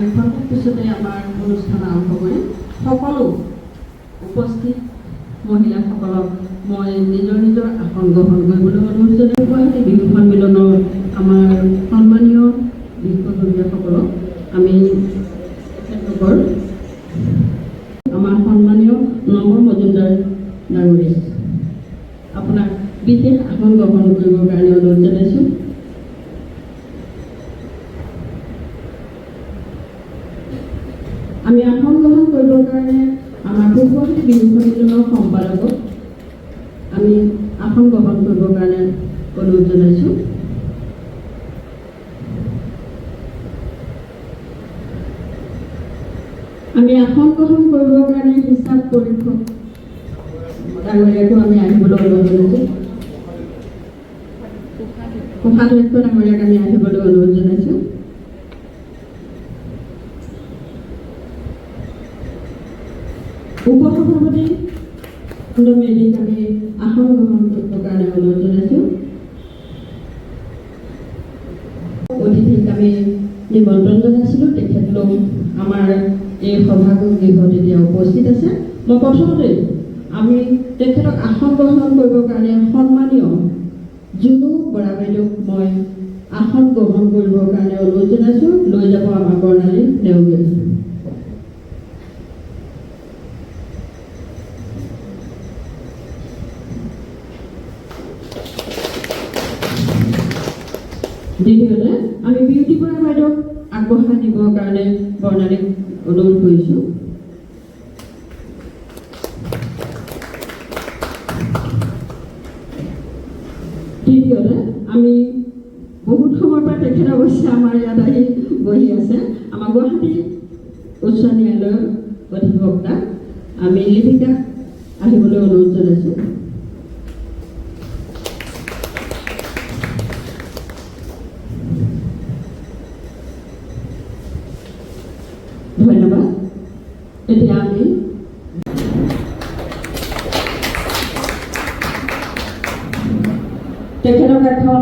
আমি ঘৰৰ পিছতে আমাৰ অনুষ্ঠান আৰম্ভ কৰিম। সকলো উপস্থিত মহিলাসকলক মই নিজৰ নিজৰ আসন গ্ৰহণ কৰিবলৈ অনুৰোধ জনাইছোঁ। গুৱাহাটী বিহু সন্মিলনৰ আমাৰ সন্মানীয় বিহুসকলক আমি তেখেতলোকৰ আমাৰ সন্মানীয় নৱ মজুমদাৰ ডাঙৰীয়া আপোনাক বিশেষ আসন গ্ৰহণ কৰিবৰ কাৰণে অনুৰোধ জনাইছোঁ। আমি আসন গ্ৰহণ কৰিবৰ কাৰণে আমাৰ গুৱাহাটী বিহু সন্মিলনৰ সম্পাদকক আমি আসন গ্ৰহণ কৰিবৰ কাৰণে অনুৰোধ জনাইছোঁ। আমি আসন গ্ৰহণ কৰিবৰ কাৰণে হিচাপ পৰীক্ষক ডাঙৰীয়াকো আমি আহিবলৈ অনুৰোধ জনাইছোঁ। কোষাধ্যক্ষ ডাঙৰীয়াক আমি আহিবলৈ অনুৰোধ জনাইছোঁ। উপসভাপতি মেধিক আমি আসন গ্ৰহণ কৰিবৰ কাৰণে অনুৰোধ জনাইছোঁ। অতিথিক আমি নিমন্ত্ৰণ জনাইছিলোঁ, তেখেতলোক আমাৰ এই সভাগৃহত এতিয়া উপস্থিত আছে। মই প্ৰথমতে আমি তেখেতক আসন গ্ৰহণ কৰিবৰ কাৰণে সন্মানীয় জুনু বৰা বাইদেউক মই আসন গ্ৰহণ কৰিবৰ কাৰণে অনুৰোধ জনাইছোঁ। লৈ যাব আমাৰ বৰ্ণালী নেওগে। দ্বিতীয়তে আমি বিউটি বৰা বাইদেউক আগবঢ়াই দিবৰ কাৰণে বৰ্ণালীক অনুৰোধ কৰিছোঁ। তৃতীয়তে আমি বহুত সময়ৰ পৰা তেখেত অৱশ্যে আমাৰ ইয়াত আহি বহি আছে, আমাৰ গুৱাহাটী উচ্চ ন্যায়ালয়ৰ অধিবক্তা আমি লিপিকাক আহিবলৈ অনুৰোধ জনাইছোঁ। ধন্যবাদ। এতিয়া আমি তেখেতক এখন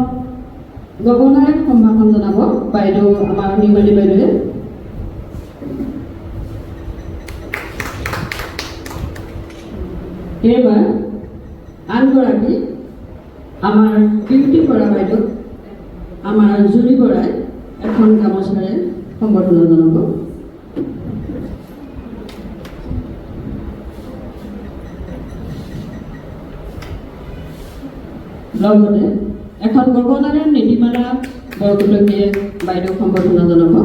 গগনাৰে সম্ভাষণ জনাব বাইদেউ, আমাৰ নিৰ্মালী বাইদেৱে। এইবাৰ আনগৰাকী আমাৰ বিউটি বৰা বাইদেউ আমাৰ জুৰি বৰাই এখন গামোচাৰে সম্বৰ্ধনা জনাব। লগতে এখন গগনাৰে নীতিমালা বৰকটকীয়ে বাইদেউক সম্বৰ্ধনা জনাব।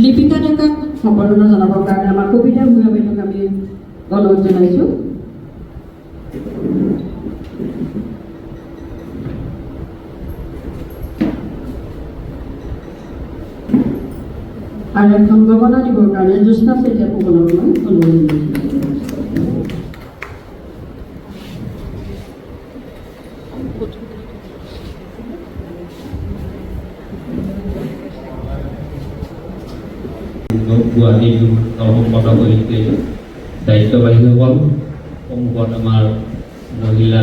লিপিকা ডেকাক সম্বৰ্ধনা জনাবৰ কাৰণে আমাৰ কবিতা ভূঞা বাইদেউক আমি অনুৰোধ জনাইছোঁ। আৰু এখন গগনা দিবৰ কাৰণে জ্যোৎস্না চেতিয়াসকলক মই অনুৰোধ জনাইছোঁ। গুৱাহাটী সম্পাদক দায়িত্ববাহীসকল, সন্মুখত আমাৰ মহিলা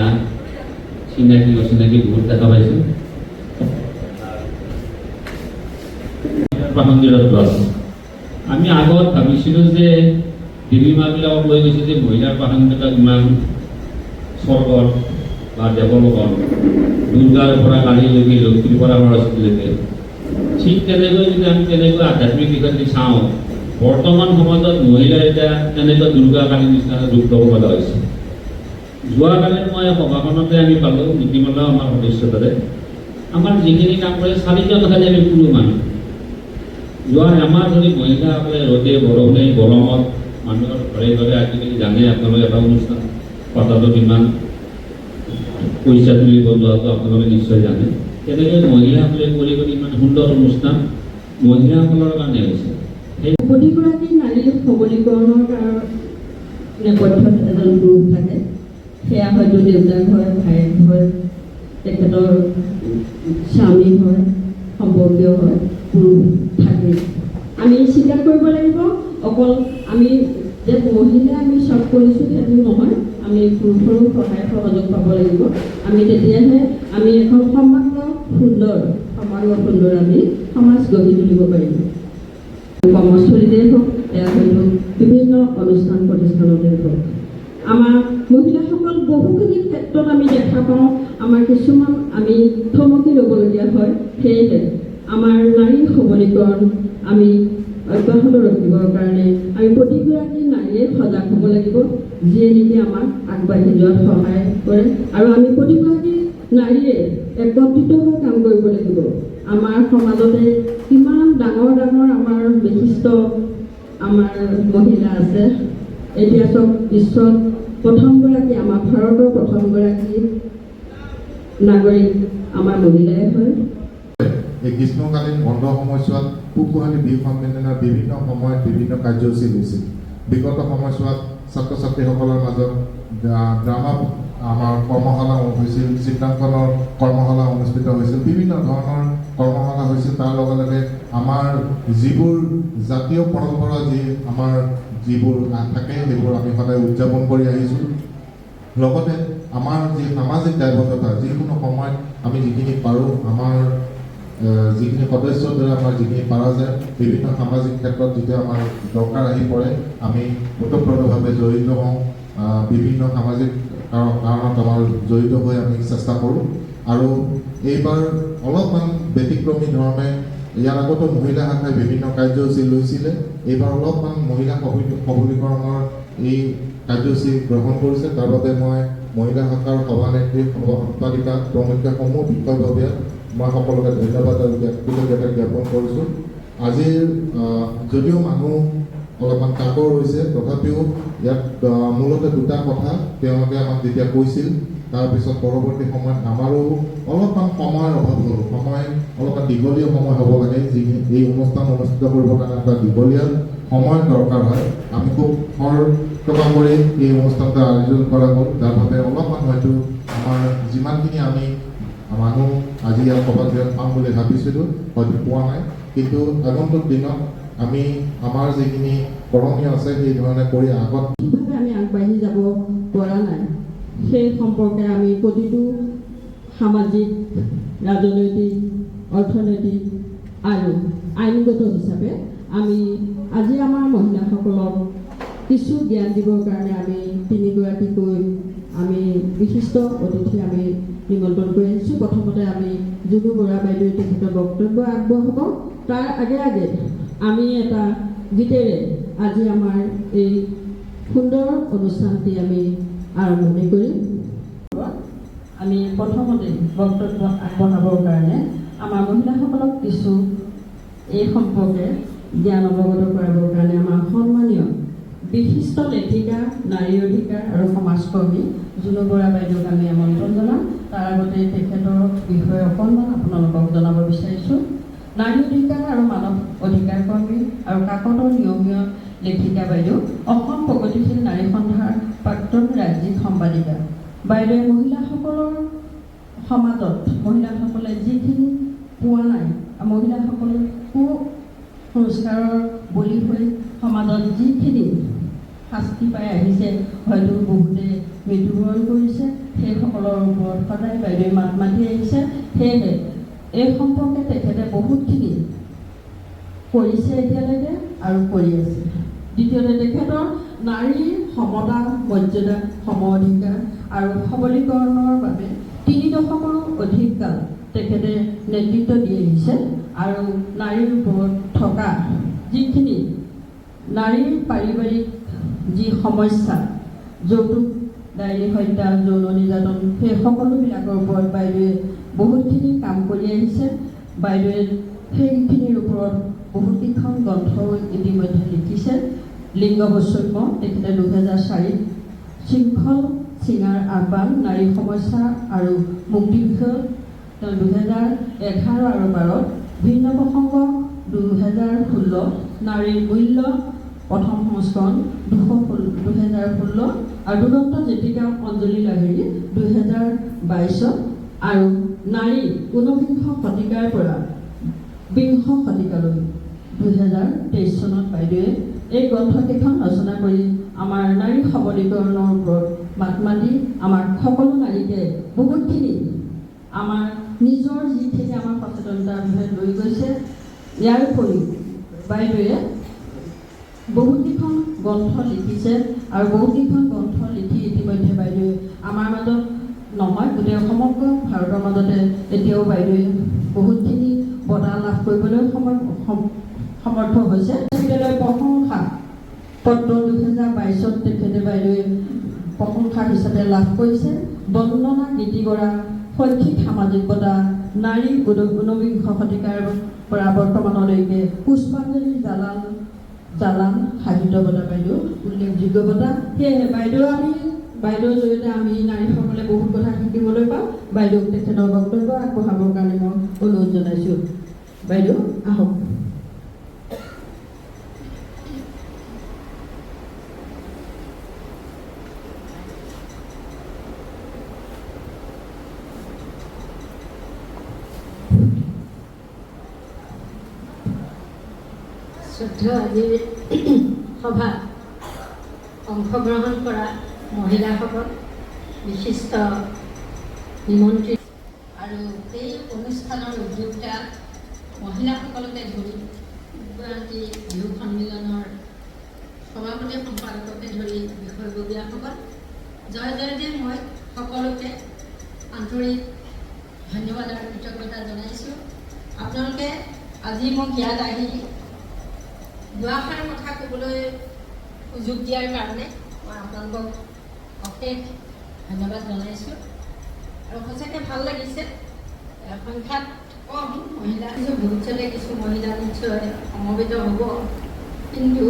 চিনাকি অচিনাকি বহুত দেখা পাইছোঁ। আমি আগত ভাবিছিলোঁ যে দেৱীমাবিলাকক লৈ গৈছে যে মহিলাৰ প্ৰাসংগিকতা ইমান স্বৰ্গত বা দেৱলোকত, দুৰ্গাৰ পৰা কালিলৈকে, লক্ষ্মীৰ পৰা সৰস্বতীলৈকে। ঠিক তেনেকৈ যদি আমি তেনেকৈ আধ্যাত্মিক দিশত যদি চাওঁ, বৰ্তমান সমাজত মহিলাৰ এতিয়া তেনেকৈ দুৰ্গা কালীৰ নিচিনা ৰূপ ল'বলৈ হৈছে। যোৱাকালি মই সভাখনতে আমি পালোঁ, নীতিমালা আমাৰ সদস্যতাৰে আমাৰ যিখিনি কাম কৰে 4জন খালি আমি পুৰুষ মানুহ। যোৱা এমাহ ধৰি মহিলাসকলে ৰ'দে বৰষুণে গৰমত মানুহৰ ঘৰে ঘৰে আজিকালি জানে আপোনালোকে এটা অনুষ্ঠান পতাটো কিমান পইচা তুলিব যোৱাটো আপোনালোকে নিশ্চয় জানে। তেনেকৈ মহিলাসকলে কৰি কৰি ইমান সুন্দৰ অনুষ্ঠান মহিলাসকলৰ কাৰণে হৈছে। প্ৰতিগৰাকী নাৰীৰ সবলীকৰণৰ কাৰণে নেপথ্যত এজন পুৰুষ থাকে। সেয়া হয়তো দেউতাক হয়, ভায়েক হয়, তেখেতৰ স্বামী হয়, সম্পৰ্কীয় হয়, পুৰুষ থাকে। আমি স্বীকাৰ কৰিব লাগিব, অকল আমি যে মহিলা আমি চব কৰিছোঁ সেইটো নহয়, আমি পুৰুষৰো সহায় সহযোগ পাব লাগিব। আমি তেতিয়াহে আমি এখন সমগ্ৰ সুন্দৰ আমি সমাজ গঢ়ি তুলিব পাৰিম। কৰ্মস্থলীতেই হওক, এয়া হয়তো বিভিন্ন অনুষ্ঠান প্ৰতিষ্ঠানতেই হওক, আমাৰ মহিলাসকল বহুখিনি ক্ষেত্ৰত আমি দেখা পাওঁ, আমাৰ কিছুমান আমি থমকি ৰ'বলগীয়া হয়। সেয়েহে আমাৰ নাৰী সবলীকৰণ আমি অব্যাহত ৰাখিবৰ কাৰণে আমি প্ৰতিগৰাকী নাৰীয়ে সজাগ হ'ব লাগিব, যিয়ে নেকি আমাক আগবাঢ়ি যোৱাত সহায় কৰে। আৰু আমি প্ৰতিগৰাকী নাৰীয়ে একত্ৰিত হৈ কাম কৰিব লাগিব। আমাৰ সমাজতে কিমান ডাঙৰ ডাঙৰ আমাৰ বিশিষ্ট আমাৰ মহিলা আছে। এতিয়া চব বিশ্বত প্ৰথমগৰাকী, আমাৰ ভাৰতৰ প্ৰথমগৰাকী নাগৰিক আমাৰ মহিলাই হয়। এই গ্ৰীষ্মকালীন বন্ধ সময়ছোৱাত পূব গুৱাহাটী বিহু সন্মিলনৰ বিভিন্ন সময়ত বিভিন্ন কাৰ্যসূচী হৈছিল। বিগত সময়ছোৱাত ছাত্ৰ ছাত্ৰীসকলৰ মাজত ড্ৰামা আমাৰ কৰ্মশালা হৈছিল, চিত্ৰাংকনৰ কৰ্মশালা অনুষ্ঠিত হৈছিল, বিভিন্ন ধৰণৰ কৰ্মশালা হৈছিল। তাৰ লগে লগে আমাৰ যিবোৰ জাতীয় পৰম্পৰা আমাৰ যিবোৰ থাকে সেইবোৰ আমি সদায় উদযাপন কৰি আহিছোঁ। লগতে আমাৰ যি সামাজিক দায়বদ্ধতা, যিকোনো সময়ত আমি যিখিনি পাৰোঁ, আমাৰ যিখিনি সদস্যৰ দ্বাৰা আমাৰ যিখিনি পাৰা যায়, বিভিন্ন সামাজিক ক্ষেত্ৰত যেতিয়া আমাৰ দৰকাৰ আহি পৰে, আমি ওতঃপ্ৰোতভাৱে জড়িত হওঁ। বিভিন্ন সামাজিক কাৰণত আমাৰ জড়িত হৈ আমি চেষ্টা কৰোঁ। আৰু এইবাৰ অলপমান ব্যতিক্ৰমী ধৰণে, ইয়াৰ আগতো মহিলা শাখাই বিভিন্ন কাৰ্যসূচী লৈছিলে, এইবাৰ অলপমান মহিলা সবলীকৰণৰ এই কাৰ্যসূচী গ্ৰহণ কৰিছে। তাৰ বাবে মই মহিলা শাখাৰ সভানেত্ৰী, সম্পাদিকা, প্ৰমুখ্যসমূহ বিষয়ববীয়া মই সকলোকে ধন্যবাদ আৰু কৃতজ্ঞতা জ্ঞাপন কৰিছোঁ। আজিৰ যদিও মানুহ অলপমান তাকৰ হৈছে, তথাপিও ইয়াত মূলতে দুটা কথা তেওঁলোকে আমাক যেতিয়া কৈছিল, তাৰপিছত পৰৱৰ্তী সময়ত আমাৰো অলপমান সময়ৰ অভাৱ হ'ল। সময় অলপমান দীঘলীয়া সময় হ'ব লাগে, যি এই অনুষ্ঠান অনুষ্ঠিত কৰিবৰ কাৰণে এটা দীঘলীয়া সময়ৰ দৰকাৰ হয়। আমি খুব টকা কৰি এই অনুষ্ঠানটো আয়োজন কৰা হ'ল, যাৰ বাবে অলপমান হয়তো আমাৰ যিমানখিনি আমি মানুহ আজি ইয়াত সভাত পাম বুলি ভাবিছিলোঁ, হয়তো পোৱা নাই। কিন্তু আগন্তুক দিনত আমি আমাৰ যিখিনি কৰণীয় আছে সেই ধৰণে কৰি আগত আমি আগবাঢ়ি যাব পৰা নাই, সেই সম্পৰ্কে আমি প্ৰতিটো সামাজিক, ৰাজনৈতিক, অৰ্থনৈতিক আৰু আইনগত হিচাপে আমি আজি আমাৰ মহিলাসকলক কিছু জ্ঞান দিবৰ কাৰণে আমি তিনিগৰাকীকৈ আমি বিশিষ্ট অতিথি আমি নিমন্ত্ৰণ কৰি আহিছোঁ। প্ৰথমতে আমি জুনু বৰা বাইদেৱে তেখেতৰ বক্তব্য আগবঢ়াব। তাৰ আগে আগে আমি এটা গীতেৰে আজি আমাৰ এই সুন্দৰ অনুষ্ঠানটি আমি আৰম্ভণি কৰিম। আমি প্ৰথমতে বক্তব্য আগবঢ়াবৰ কাৰণে আমাৰ মহিলাসকলক কিছু এই সম্পৰ্কে জ্ঞান অৱগত কৰাবৰ কাৰণে আমাৰ সন্মানীয় বিশিষ্ট লেখিকা, নাৰী অধিকাৰ আৰু সমাজকৰ্মী জুনু বৰা বাইদেউক আমি আমন্ত্ৰণ জনাম। তাৰ আগতে তেখেতৰ বিষয়ে অকণমান আপোনালোকক জনাব বিচাৰিছোঁ। নাৰী অধিকাৰ আৰু মানৱ অধিকাৰ কৰ্মী আৰু কাকতৰ নিয়মীয় লেখিকা বাইদেউ, অসম প্ৰগতিশীল নাৰী সন্থাৰ প্ৰাক্তন ৰাজ্যিক সম্পাদিকা বাইদেৱে মহিলাসকলৰ সমাজত মহিলাসকলে যিখিনি পোৱা নাই, মহিলাসকলে কুসংস্কাৰৰ বলি হৈ সমাজত যিখিনি শাস্তি পাই আহিছে, হয়তো বহুতে মৃত্যুবৰণ কৰিছে, সেইসকলৰ ওপৰত সদায় বাইদেৱে মাত মাতি আহিছে। সেয়েহে এই সম্পৰ্কে তেখেতে বহুতখিনি কৰিছে এতিয়ালৈকে আৰু কৰি আছে। দ্বিতীয়তে তেখেতৰ নাৰীৰ সমতা, মৰ্যাদা, সম অধিকাৰ আৰু সবলীকৰণৰ বাবে 3 দশকৰো অধিক কাল তেখেতে নেতৃত্ব দি আহিছে। আৰু নাৰীৰ ওপৰত থকা যিখিনি নাৰীৰ পাৰিবাৰিক যি সমস্যা, যৌতুক, ডায়েৰী হত্যা, যৌন নিৰ্যাতন, সেই সকলোবিলাকৰ ওপৰত বাইদেৱে বহুতখিনি কাম কৰি আহিছে। বাইদেৱে সেইখিনিৰ ওপৰত বহুতকেইখন গ্ৰন্থও ইতিমধ্যে লিখিছে। লিংগ বৈষম্য তেখেতে 2004 শৃংখল চিঙাৰ আহ্বান, নাৰী সমস্যা আৰু মুক্তি বিষয়ত 2011 আৰু 12 ভিন্ন প্ৰসংগ 2016 নাৰীৰ মূল্য প্ৰথম সংস্কৰণ 2016 আৰু দুৰন্ত জেতিকা অঞ্জলি লাহিৰী 2022 আৰু নাৰী 19 শতিকাৰ পৰা 20 শতিকালৈ 2023 চনত বাইদেৱে এই গ্ৰন্থকেইখন ৰচনা কৰি আমাৰ নাৰী সবলীকৰণৰ ওপৰত মাত মাতি আমাৰ সকলো নাৰীকে বহুতখিনি আমাৰ নিজৰ যিখিনি আমাৰ সচেতনতাৰ বিষয়ে লৈ গৈছে। ইয়াৰ উপৰি বাইদেৱে বহুতকেইখন গ্ৰন্থ লিখিছে আৰু বহুতকেইখন গ্ৰন্থ লিখি ইতিমধ্যে বাইদেৱে আমাৰ মাজত নহয়, গোটেই সমগ্ৰ ভাৰতৰ মাজতে এতিয়াও বাইদেৱে বহুতখিনি বঁটা লাভ কৰিবলৈ সমৰ্থ হৈছে। বিদ্যালয়ৰ প্ৰশংসা পত্ৰ 2022 তেখেতে বাইদেৱে প্ৰশংসা হিচাপে লাভ কৰিছে। বন্দনা গীতিগৰা শৈক্ষিক সামাজিক বঁটা, নাৰী ঊনবিংশ শতিকাৰ পৰা বৰ্তমানলৈকে পুষ্পাঞ্জলি জালান সাহিত্য বঁটা বাইদেউ উল্লেখযোগ্য বঁটা। সেয়েহে বাইদেউৰ জৰিয়তে আমি নাৰীসকলে বহুত কথা শিকিবলৈ পাওঁ। বাইদেউক তেখেতৰ বক্তব্য আগবঢ়াবৰ কাৰণে মই অনুৰোধ জনাইছোঁ। বাইদেউ আহক। শ্ৰদ্ধেয় আজিৰ সভাত অংশগ্ৰহণ কৰা মহিলাসকল, বিশিষ্ট নিমন্ত্ৰিত আৰু এই অনুষ্ঠানৰ উদ্যোক্তা মহিলাসকলকে ধৰি দুগৰাকী বিহু সন্মিলনৰ সভাপতি সম্পাদককে ধৰি বিষয়ববীয়াসকল, জয় জয়তে মই সকলোকে আন্তৰিক ধন্যবাদ আৰু কৃতজ্ঞতা জনাইছোঁ। আপোনালোকে আজি মোক ইয়াত আহি দুআষাৰ কথা ক'বলৈ সুযোগ দিয়াৰ কাৰণে মই আপোনালোকক অশেষ ধন্যবাদ জনাইছোঁ আৰু সঁচাকৈ ভাল লাগিছে। সংখ্যাত কম মহিলা, ভৱিষ্যতে কিছু মহিলা নিশ্চয় সমবেত হ'ব, কিন্তু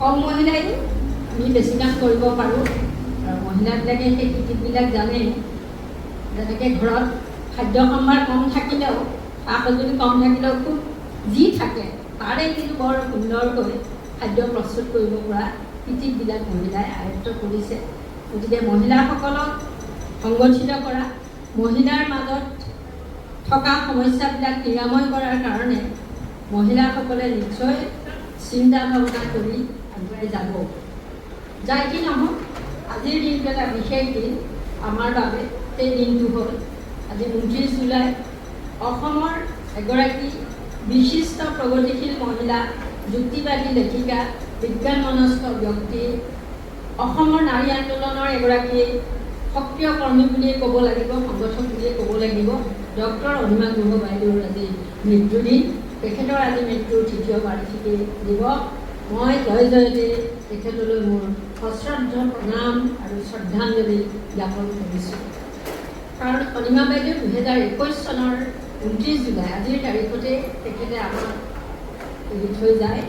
কম মহিলাই আমি বেছি কাম কৰিব পাৰোঁ। আৰু মহিলাবিলাকে সেই কৃতিবিলাক জানে। যেনেকৈ ঘৰত খাদ্য সম্ভাৰ কম থাকিলেও, সা সঁজুলি কম থাকিলেও খুব যি থাকে তাৰে কিন্তু বৰ সুন্দৰকৈ খাদ্য প্ৰস্তুত কৰিব পৰা কৃতিবিলাক মহিলাই আয়ত্ব কৰিছে। গতিকে মহিলাসকলক সংগঠিত কৰা, মহিলাৰ মাজত থকা সমস্যাবিলাক নিৰাময় কৰাৰ কাৰণে মহিলাসকলে নিশ্চয় চিন্তা ভাৱনা কৰি আগুৱাই যাব। যাই কি নহওক, আজিৰ দিনটো এটা বিশেষ দিন আমাৰ বাবে। সেই দিনটো হ'ল আজি 29 জুলাই। অসমৰ এগৰাকী বিশিষ্ট প্ৰগতিশীল মহিলা, যুক্তিবাদী লেখিকা, বিজ্ঞান মনস্ক ব্যক্তি, অসমৰ নাৰী আন্দোলনৰ এগৰাকী সক্ৰিয় কৰ্মী বুলিয়ে ক'ব লাগিব, সংগঠক বুলিয়ে ক'ব লাগিব, ডক্টৰ অনিমা গুহ বাইদেউৰ আজি মৃত্যুদিন। তেখেতৰ আজি মৃত্যুৰ 3য় বাৰ্ষিকী দিৱস। মই জয় জয়তে তেখেতলৈ মোৰ সশ্ৰদ্ধ প্ৰণাম আৰু শ্ৰদ্ধাঞ্জলি জ্ঞাপন কৰিছোঁ। কাৰণ অনিমা বাইদেউ 2021 চনৰ 29 জুলাই আজিৰ তাৰিখতে তেখেতে আমাক এৰি থৈ যায়।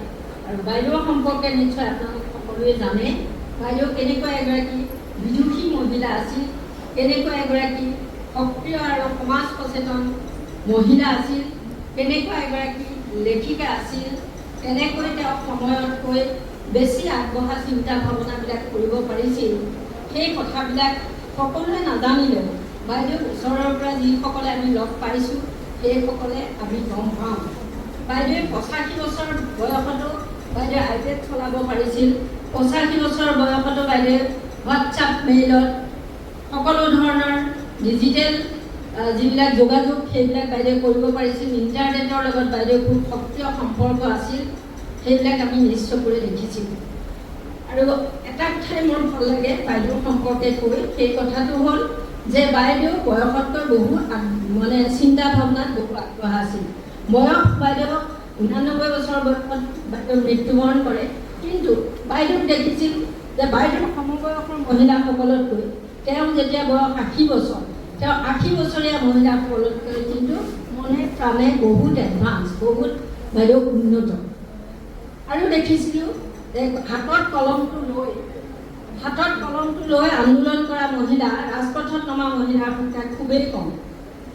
আৰু বাইদেউৰ সম্পৰ্কে নিশ্চয় আপোনালোক সকলোৱে জানে। বাইদেউ কেনেকুৱা এগৰাকী বিদুষী মহিলা আছিল, কেনেকুৱা এগৰাকী সক্ৰিয় আৰু সমাজ সচেতন মহিলা আছিল, কেনেকুৱা এগৰাকী লেখিকা আছিল, কেনেকৈ তেওঁ সময়তকৈ বেছি আগবঢ়া চিন্তা ভাৱনাবিলাক কৰিব পাৰিছিল, সেই কথাবিলাক সকলোৱে নাজানিলেও বাইদেউ ওচৰৰ পৰা যিসকলে আমি লগ পাইছোঁ সেইসকলে আমি গম পাওঁ। বাইদেৱে 85 বছৰ বয়সতো বাইদেৱে আইপেড চলাব পাৰিছিল। 85 বছৰ বয়সতো বাইদেৱে হোৱাটছআপ, মেইলত সকলো ধৰণৰ ডিজিটেল যিবিলাক যোগাযোগ সেইবিলাক বাইদেৱে কৰিব পাৰিছিল। ইণ্টাৰনেটৰ লগত বাইদেউ খুব সক্ৰিয় সম্পৰ্ক আছিল, সেইবিলাক আমি নিশ্চয়কৈ দেখিছিলোঁ। আৰু এটা ঠাই মোৰ ভাল লাগে বাইদেউৰ সম্পৰ্কে কৈ, সেই কথাটো হ'ল যে বাইদেউ বয়সতকৈ বহু চিন্তা ভাৱনাত বহু আগবঢ়া আছিল। বয়স বাইদেউ 89 বছৰ বয়সত বাইদেউ মৃত্যুবৰণ কৰে, কিন্তু বাইদেউক দেখিছিল যে বাইদেউ সমবয়সৰ মহিলাসকলতকৈ তেওঁ যেতিয়া বয়স 80 বছৰ, তেওঁ 80 বছৰীয়া মহিলাসকলতকৈ কিন্তু মনে প্ৰাণে বহুত এডভান্স, বহুত বাইদেউ উন্নত। আৰু দেখিছিলোঁ যে হাতত কলমটো লৈ আন্দোলন কৰা মহিলা, ৰাজপথত নমা মহিলাৰ সংখ্যা খুবেই কম।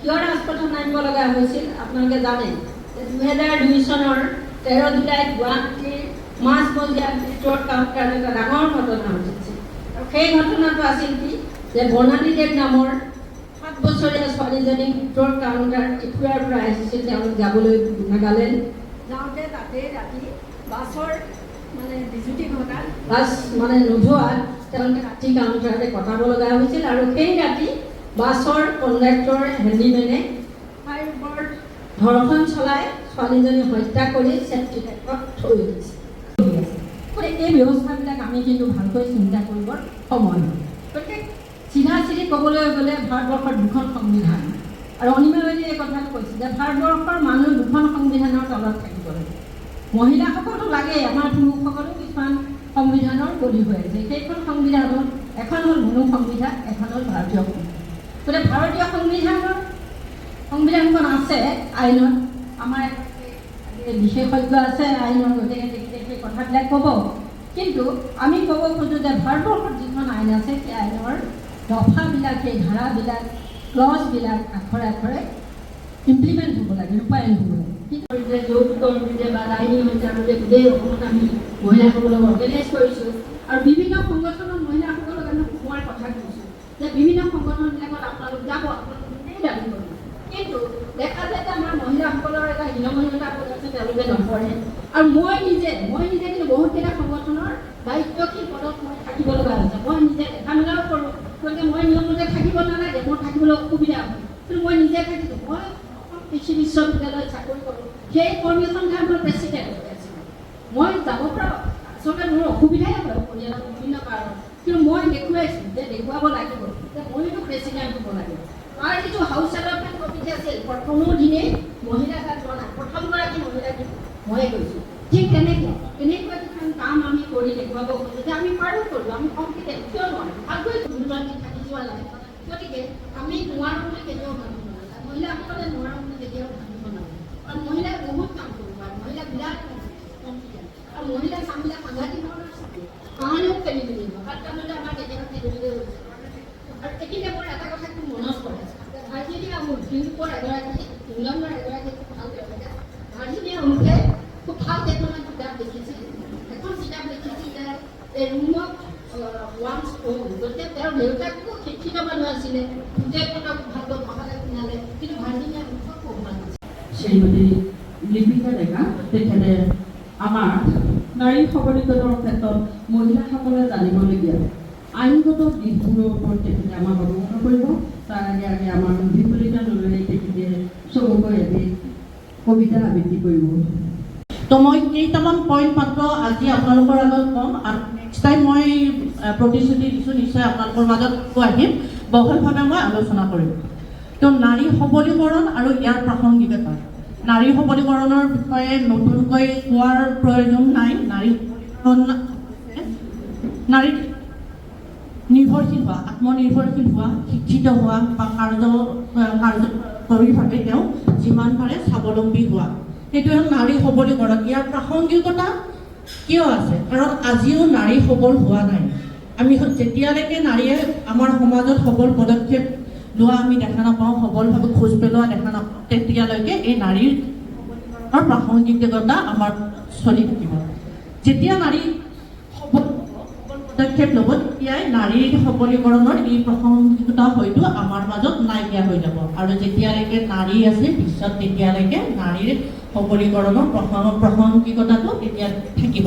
কিয় ৰাজপথত নামিব লগা হৈছিল আপোনালোকে জানে? 2002 চনৰ 13 জুলাইত গুৱাহাটীৰ মাজমজিয়াত ভিতৰত কাউণ্টাৰত এটা ডাঙৰ ঘটনা ঘটিছিল। আৰু সেই ঘটনাটো আছিল কি যে বৰ্ণালী দেৱ নামৰ 7 বছৰীয়া ছোৱালীজনী ভিতৰত কাউণ্টাৰ ত্ৰিপুৰাৰ পৰা আহিছিল তেওঁলোক যাবলৈ নাগালেণ্ড। যাওঁতে তাতে ৰাতি বাছৰ বাছ মানে নোধোৱাত তেওঁলোকে ৰাতি কাউণ্টাৰতে কটাব লগা হৈছিল আৰু সেই ৰাতি বাছৰ কণ্ডাক্টৰ হেণ্ডিমেনে তাইৰ ওপৰত ধৰ্ষণ চলাই ছোৱালীজনী হত্যা কৰি চেফটি টেংকত থৈ দিছে। গতিকে এই ব্যৱস্থাবিলাক আমি কিন্তু ভালকৈ চিন্তা কৰিবৰ সময় নহয়। গতিকে চিধা চিধি ক'বলৈ গ'লে ভাৰতবৰ্ষৰ দুখন সংবিধান আৰু অনিমা বাইদেৱে এই কথাটো কৈছে যে ভাৰতবৰ্ষৰ মানুহ দুখন সংবিধানৰ তলত থাকিব লাগে। মহিলাসকলো লাগে, আমাৰ পুৰুষসকলো কিছুমান সংবিধানৰ বলি হৈ আছে। সেইখন সংবিধানত এখন হ'ল মনু সংবিধান, এখন হ'ল ভাৰতীয় সংবিধান। গতিকে ভাৰতীয় সংবিধানখন আছে আইনত, আমাৰ বিশেষজ্ঞ আছে আইনৰ, গতিকে তেখেতে সেই কথাবিলাক ক'ব। কিন্তু আমি ক'ব খোজোঁ যে ভাৰতবৰ্ষত যিখন আইন আছে সেই আইনৰ দফাবিলাক, সেই ধাৰাবিলাক, ক্লজবিলাক আখৰে আখৰে ইমপ্লিমেণ্ট হ'ব লাগে, ৰূপায়ণ হ'ব লাগে। কিন্তু যে যৌতুকৰ বিৰুদ্ধে বা দায়নী হত্যাৰ বিৰুদ্ধে গোটেই অসমত আমি মহিলাসকলক অৰ্গেনাইজ কৰিছোঁ আৰু বিভিন্ন সংগঠনৰ মহিলাসকলক আমি সোমোৱাৰ কথা কৈছোঁ যে বিভিন্ন সংগঠনবিলাকত আপোনালোক যাব, আপোনালোক নিজেই দাবী কৰিব। কিন্তু দেখা যায় যে আমাৰ মহিলাসকলৰ এটা হীনমন্যতা আছে, তেওঁলোকে নপঢ়ে। আৰু মই নিজে কিন্তু বহুতকেইটা সংগঠনৰ দায়িত্বশীল পদত মই থাকিব লগা হৈছে। মই নিজে দেখা মেলাও কৰোঁ, গতিকে মই নিয়মমতে থাকিব নালাগে, মোৰ থাকিবলৈ অসুবিধা হয়, কিন্তু মই নিজে থাকিছোঁ। মই কৃষি বিশ্ববিদ্যালয়ত চাকৰি কৰোঁ, সেই কৰ্মী সংঘাত মই প্ৰেচিডেণ্ট হৈ আছিলোঁ। মই যাব পৰা আচলতে মোৰ অসুবিধাই হয় পৰিয়ালৰ বিভিন্ন কাৰণত, কিন্তু মই দেখুৱাইছোঁ যে দেখুৱাব লাগিব যে মইতো প্ৰেচিডেণ্ট হ'ব লাগিব। তাৰ যিটো হাউচ এলটমেণ্ট কমিটি আছিল, প্ৰথমো দিনেই মহিলা তাত যোৱা নাই, প্ৰথমগৰাকী মহিলা ময়ে কৈছোঁ। ঠিক তেনেকুৱা কিছুমান কাম আমি কৰি দেখুৱাব খোজোঁ যে আমি পাৰোঁ কৰোঁ, আমি কম্পিটেণ্ট, কিয় নোৱাৰোঁ, ভালকৈ দুৰ্নীতি থাকি যোৱা নাই। গতিকে আমি নোৱাৰোঁ বুলি কেতিয়াও ভাবিব নালাগে, মহিলাসকলে নোৱাৰোঁ বুলি কেতিয়াও ভাবিব নালাগে। আৰু মহিলাই বহুত কাম কৰিব পাৰে, মহিলা বিৰাট কম্পিটেণ্ট আৰু মহিলা কামবিলাক সাংঘাতিক ধৰণৰ থাকে, কাৰণেও খেলি মেলি হয়, তাত তাৰমানে আমাৰ কেতিয়াবা খেলি মেলি হৈছে। আৰু এইখিনিতে মোৰ এটা কথা খুব মনত পৰে, ভাৰ্জিনিয়া উল্ফ ইউৰোপৰ এগৰাকী, ইংলেণ্ডৰ এগৰাকী খুব ভাল তেওঁলোকে ভাৰ্জিনিয়া উল্ফে খুব ভাল কেইখনমান কিতাপ লিখিছিল। এখন কিতাপ লিখিছিল যে এই ৰুমত ওৱান্স হোম, গতিকে তেওঁৰ দেউতাকো শিক্ষিত মানুহ আছিলে, পুতেকহঁতক ভালকৈ পঢ়ালে শুনালে, কিন্তু ভাৰ্জিনিয়া উল্ফক পঢ়োৱা নাছিল। শ্ৰীমতী লিপিকা ডেকা তেখেতে আমাৰ নাৰী সবলীকৰণৰ ক্ষেত্ৰত মহিলাসকলে জানিবলগীয়া আইনগত দিশবোৰৰ ওপৰত তেখেতে আমাক অৱগত কৰিব। তাৰ আগে আগে আমাৰ বিপৰীতা নলৰে তেখেতে চমুকৈ এটি কবিতা আবৃত্তি কৰিব। তো মই কেইটামান পইণ্ট মাত্ৰ আজি আপোনালোকৰ আগত ক'ম, আৰু নেক্সট টাইম মই প্ৰতিশ্ৰুতি দিছোঁ নিশ্চয় আপোনালোকৰ মাজত আহিম, বহলভাৱে মই আলোচনা কৰিম। তো নাৰী সবলীকৰণ আৰু ইয়াৰ প্ৰাসংগিকতা। নাৰী সবলীকৰণৰ বিষয়ে নতুনকৈ কোৱাৰ প্ৰয়োজন নাই। নাৰী নিৰ্ভৰশীল হোৱা, আত্মনিৰ্ভৰশীল হোৱা, শিক্ষিত হোৱা বা কাৰ্যকৰীভাৱে তেওঁ যিমান পাৰে স্বাৱলম্বী হোৱা, সেইটো হ'ল নাৰী সবলীকৰণ। ইয়াৰ প্ৰাসংগিকতা কিয় আছে? কাৰণ আজিও নাৰী সবল হোৱা নাই। আমি যেতিয়ালৈকে নাৰীয়ে আমাৰ সমাজত সবল পদক্ষেপ লোৱা আমি দেখা নাপাওঁ, সবলভাৱে খোজ পেলোৱা দেখা নাপাওঁ, তেতিয়ালৈকে এই নাৰীৰ প্ৰাসংগিকতা আমাৰ চলি থাকিব। যেতিয়া নাৰী সবল পদক্ষেপ ল'ব, তেতিয়াই নাৰীৰ সবলীকৰণৰ এই প্ৰাসংগিকতা হয়তো আমাৰ মাজত নাইকিয়া হৈ যাব। আৰু যেতিয়ালৈকে নাৰী আছে বিশ্বত, তেতিয়ালৈকে নাৰীৰ সবলীকৰণৰ প্ৰাসংগিকতাটো তেতিয়া থাকিব।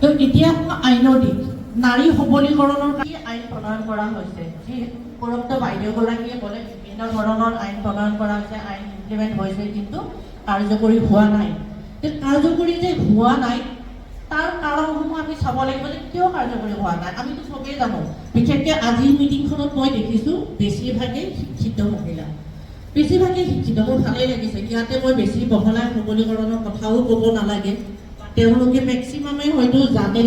তো এতিয়া আইনৰ দিশ, নাৰী সবলীকৰণৰ কাৰণে আইন প্ৰণয়ন কৰা হৈছে। যি উপৰোক্ত বাইদেউগৰাকীয়ে ক'লে বিভিন্ন ধৰণৰ আইন প্ৰণয়ন কৰা হৈছে, আইন ইমপ্লিমেণ্ট হৈছে, কিন্তু কাৰ্যকৰী হোৱা নাই। কাৰ্যকৰী যে হোৱা নাই তাৰ কাৰণসমূহ আমি চাব লাগিব যে কিয় কাৰ্যকৰী হোৱা নাই। আমিতো চবেই জানো, বিশেষকৈ আজিৰ মিটিংখনত মই দেখিছোঁ বেছিভাগেই শিক্ষিত মহিলা, বেছিভাগেই শিক্ষিত। মোৰ ভালেই লাগিছে, ইয়াতে মই বেছি বহলাই সবলীকৰণৰ কথাও ক'ব নালাগে। তেওঁলোকে মেক্সিমামে হয়তো জানে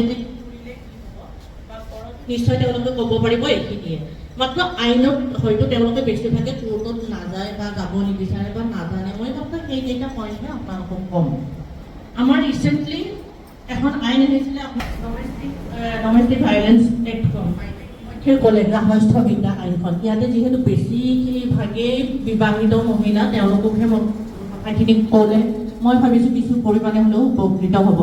নিশ্চয় তেওঁলোকে ক'ব পাৰিব এইখিনিয়ে, মাত্ৰ আইনত হয়তো তেওঁলোকে বেছিভাগে কোৰ্টত নাযায় বা যাব নিবিচাৰে বা নাজানে। মই মাত্ৰ সেইকেইটা পইণ্টহে আপোনালোকক ক'ম। আমাৰ ৰিচেণ্টলি এখন আইন আহিছিলে, ডমেষ্টিক ভাইলেঞ্চ এক্ট ক'লে গ্ৰাহস্থবিদ্যা আইনখন। ইয়াতে যিহেতু বেছিভাগেই বিবাহিত মহিলা, তেওঁলোককহে মই কথাখিনি ক'লে মই ভাবিছোঁ কিছু পৰিমাণে হ'লেও উপকৃত হ'ব।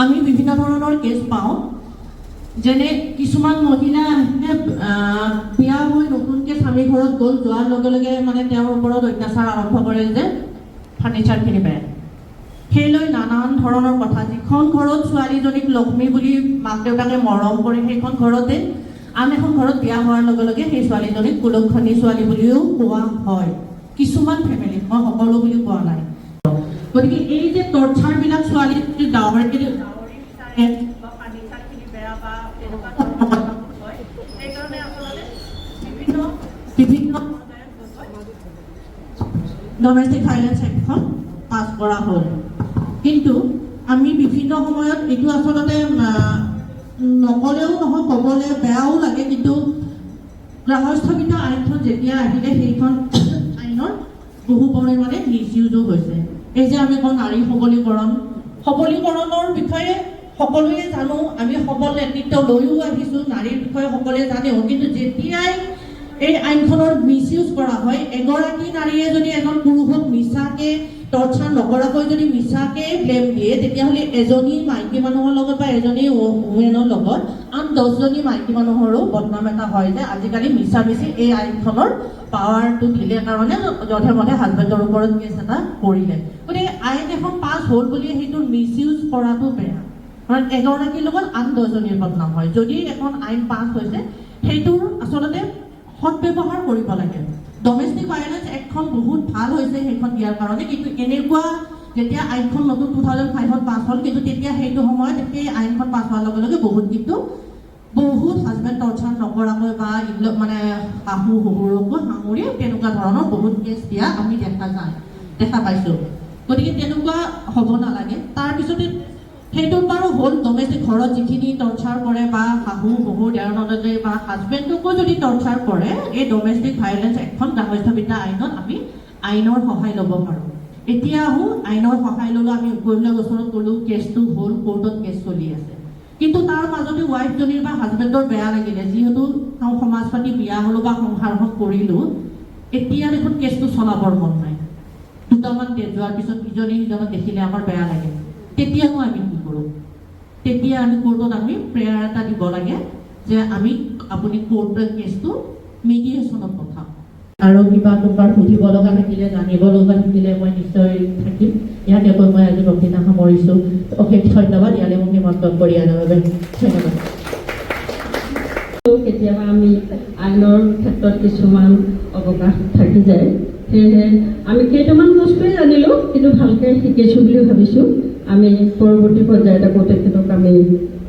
আমি বিভিন্ন ধৰণৰ কেছ পাওঁ, যেনে কিছুমান মহিলা বিয়া হৈ নতুনকৈ স্বামী ঘৰত গ'ল, যোৱাৰ লগে লগে মানে তেওঁৰ ওপৰত অত্যাচাৰ আৰম্ভ কৰে যে ফাৰ্নিচাৰ কিনিব, সেইলৈ নানান ধৰণৰ কথা, যিখন ঘৰত ছোৱালীজনীক লক্ষ্মী বুলি মাক দেউতাকে মৰম কৰে, সেইখন ঘৰতে আন এখন ঘৰত বিয়া হোৱাৰ লগে লগে সেই ছোৱালীজনীক কুলক্ষণী ছোৱালী বুলিও কোৱা হয় কিছুমান ফেমিলিত, মই সকলো বুলি কোৱা নাই। গতিকে এই যে টৰ্চাৰবিলাক ছোৱালী ডাৱৰী বা ফাৰ্নিচাৰখিনি বেয়া বা তেনেকুৱা ধৰণৰ হয়, সেইকাৰণে আচলতে বিভিন্ন ডমেষ্টিক ভাইলেঞ্চ এক্টখন পাছ কৰা হ'ল। কিন্তু আমি বিভিন্ন সময়ত এইটো আচলতে নকলেও নহয়, ক'বলৈ বেয়াও লাগে, কিন্তু গ্ৰাহস্থবিতা আইনখন যেতিয়া আহিলে সেইখন আইনৰ বহু পৰিমাণে মিছ ইউজো হৈছে। এই যে আমি কওঁ নাৰী সবলীকৰণৰ বিষয়ে সকলোৱে জানো, আমি সবল নেতৃত্ব লৈও আহিছোঁ, নাৰীৰ বিষয়ে সকলোৱে জানেও, কিন্তু যেতিয়াই এই আইনখনৰ মিছ ইউজ কৰা হয়, এগৰাকী নাৰীয়ে যদি এজন পুৰুষক মিছাকে টৰ্চাৰ নকৰাকৈ যদি মিছাকে ব্লেম দিয়ে, তেতিয়াহ'লে এজনী মাইকী মানুহৰ লগত বা এজনী ওমেনৰ লগত আন 10জনী মাইকী মানুহৰো বদনাম এটা হয় যে আজিকালি মিছামিছি এই আইনখনৰ পাৱাৰটো দিলে কাৰণে যধে মধে হাজবেণ্ডৰ ওপৰত কেছ এটা কৰিলে। গতিকে আইন এখন পাছ হ'ল বুলি সেইটো মিছ ইউজ কৰাটো বেয়া, কাৰণ এগৰাকীৰ লগত আন 10জনীৰ বদনাম হয়। যদি এখন আইন পাছ হৈছে সেইটোৰ আচলতে সৎব্যৱহাৰ কৰিব লাগে। ডমেষ্টিক ভাইলেঞ্চ এক্টখন বহুত ভাল হৈছে সেইখন দিয়াৰ কাৰণে, কিন্তু এনেকুৱা যেতিয়া আইনখন নতুন 2005ত পাছ হ'ল, কিন্তু তেতিয়া সেইটো সময়ত সেই আইনখন পাছ হোৱাৰ লগে লগে বহুত হাজবেণ্ড টৰ্চাৰ নকৰাকৈ বা মানে শাহু শহুৰকো সামৰি তেনেকুৱা ধৰণৰ বহুত কেছ দিয়া আমি দেখা পাইছোঁ। গতিকে তেনেকুৱা হ'ব নালাগে। তাৰপিছতে সেইটোত বাৰু হ'ল ডমেষ্টিক ঘৰত যিখিনি টৰ্চাৰ কৰে বা শাহু শহুৰ দেওৰ ননদে বা হাজবেণ্ডকো যদি টৰ্চাৰ কৰে, এই ডমেষ্টিক ভাইলেঞ্চ এক্টখন গ্ৰাহস্থবিতা আইনত আমি আইনৰ সহায় ল'ব পাৰোঁ। এতিয়া আহোঁ, আইনৰ সহায় ল'লোঁ, আমি উপৰিলা ওচৰত গ'লোঁ, কেছটো হ'ল, কোৰ্টত কেছ চলি আছে। কিন্তু তাৰ মাজতে ৱাইফজনীৰ বা হাজবেণ্ডৰ বেয়া লাগিলে, যিহেতু তেওঁ সমাজ পাতি বিয়া হ'লোঁ বা সংসাৰখন কৰিলোঁ, এতিয়া দেখোন কেছটো চলাবৰ মন নাই। দুটামান ডেট যোৱাৰ পিছত ইজনে সিজনক দেখিলে আমাৰ বেয়া লাগে। তেতিয়াও আমি কি কৰোঁ? তেতিয়া আমি কোৰ্টত আমি প্ৰেয়াৰ এটা দিব লাগে যে আপুনি কোৰ্টৰ কেছটো মিডিয়েশ্যনত পঠাওক। আৰু কিবা তোমাৰ সুধিব লগা থাকিলে, জানিব লগা থাকিলে মই নিশ্চয় থাকিম। ইয়াতে কৈ মই আজি বক্তৃতা সামৰিছোঁ। অশেষ ধন্যবাদ ইয়ালৈ মোক নিমন্ত্ৰণ কৰি অনাৰ বাবে। ধন্যবাদ। কেতিয়াবা আমি আইনৰ ক্ষেত্ৰত কিছুমান অৱকাশ থাকি যায়, সেয়েহে আমি কেইটামান বস্তুৱে জানিলোঁ, কিন্তু ভালকৈ শিকিছোঁ বুলি ভাবিছোঁ। আমি পৰৱৰ্তী পৰ্যায়ত আকৌ তেখেতক আমি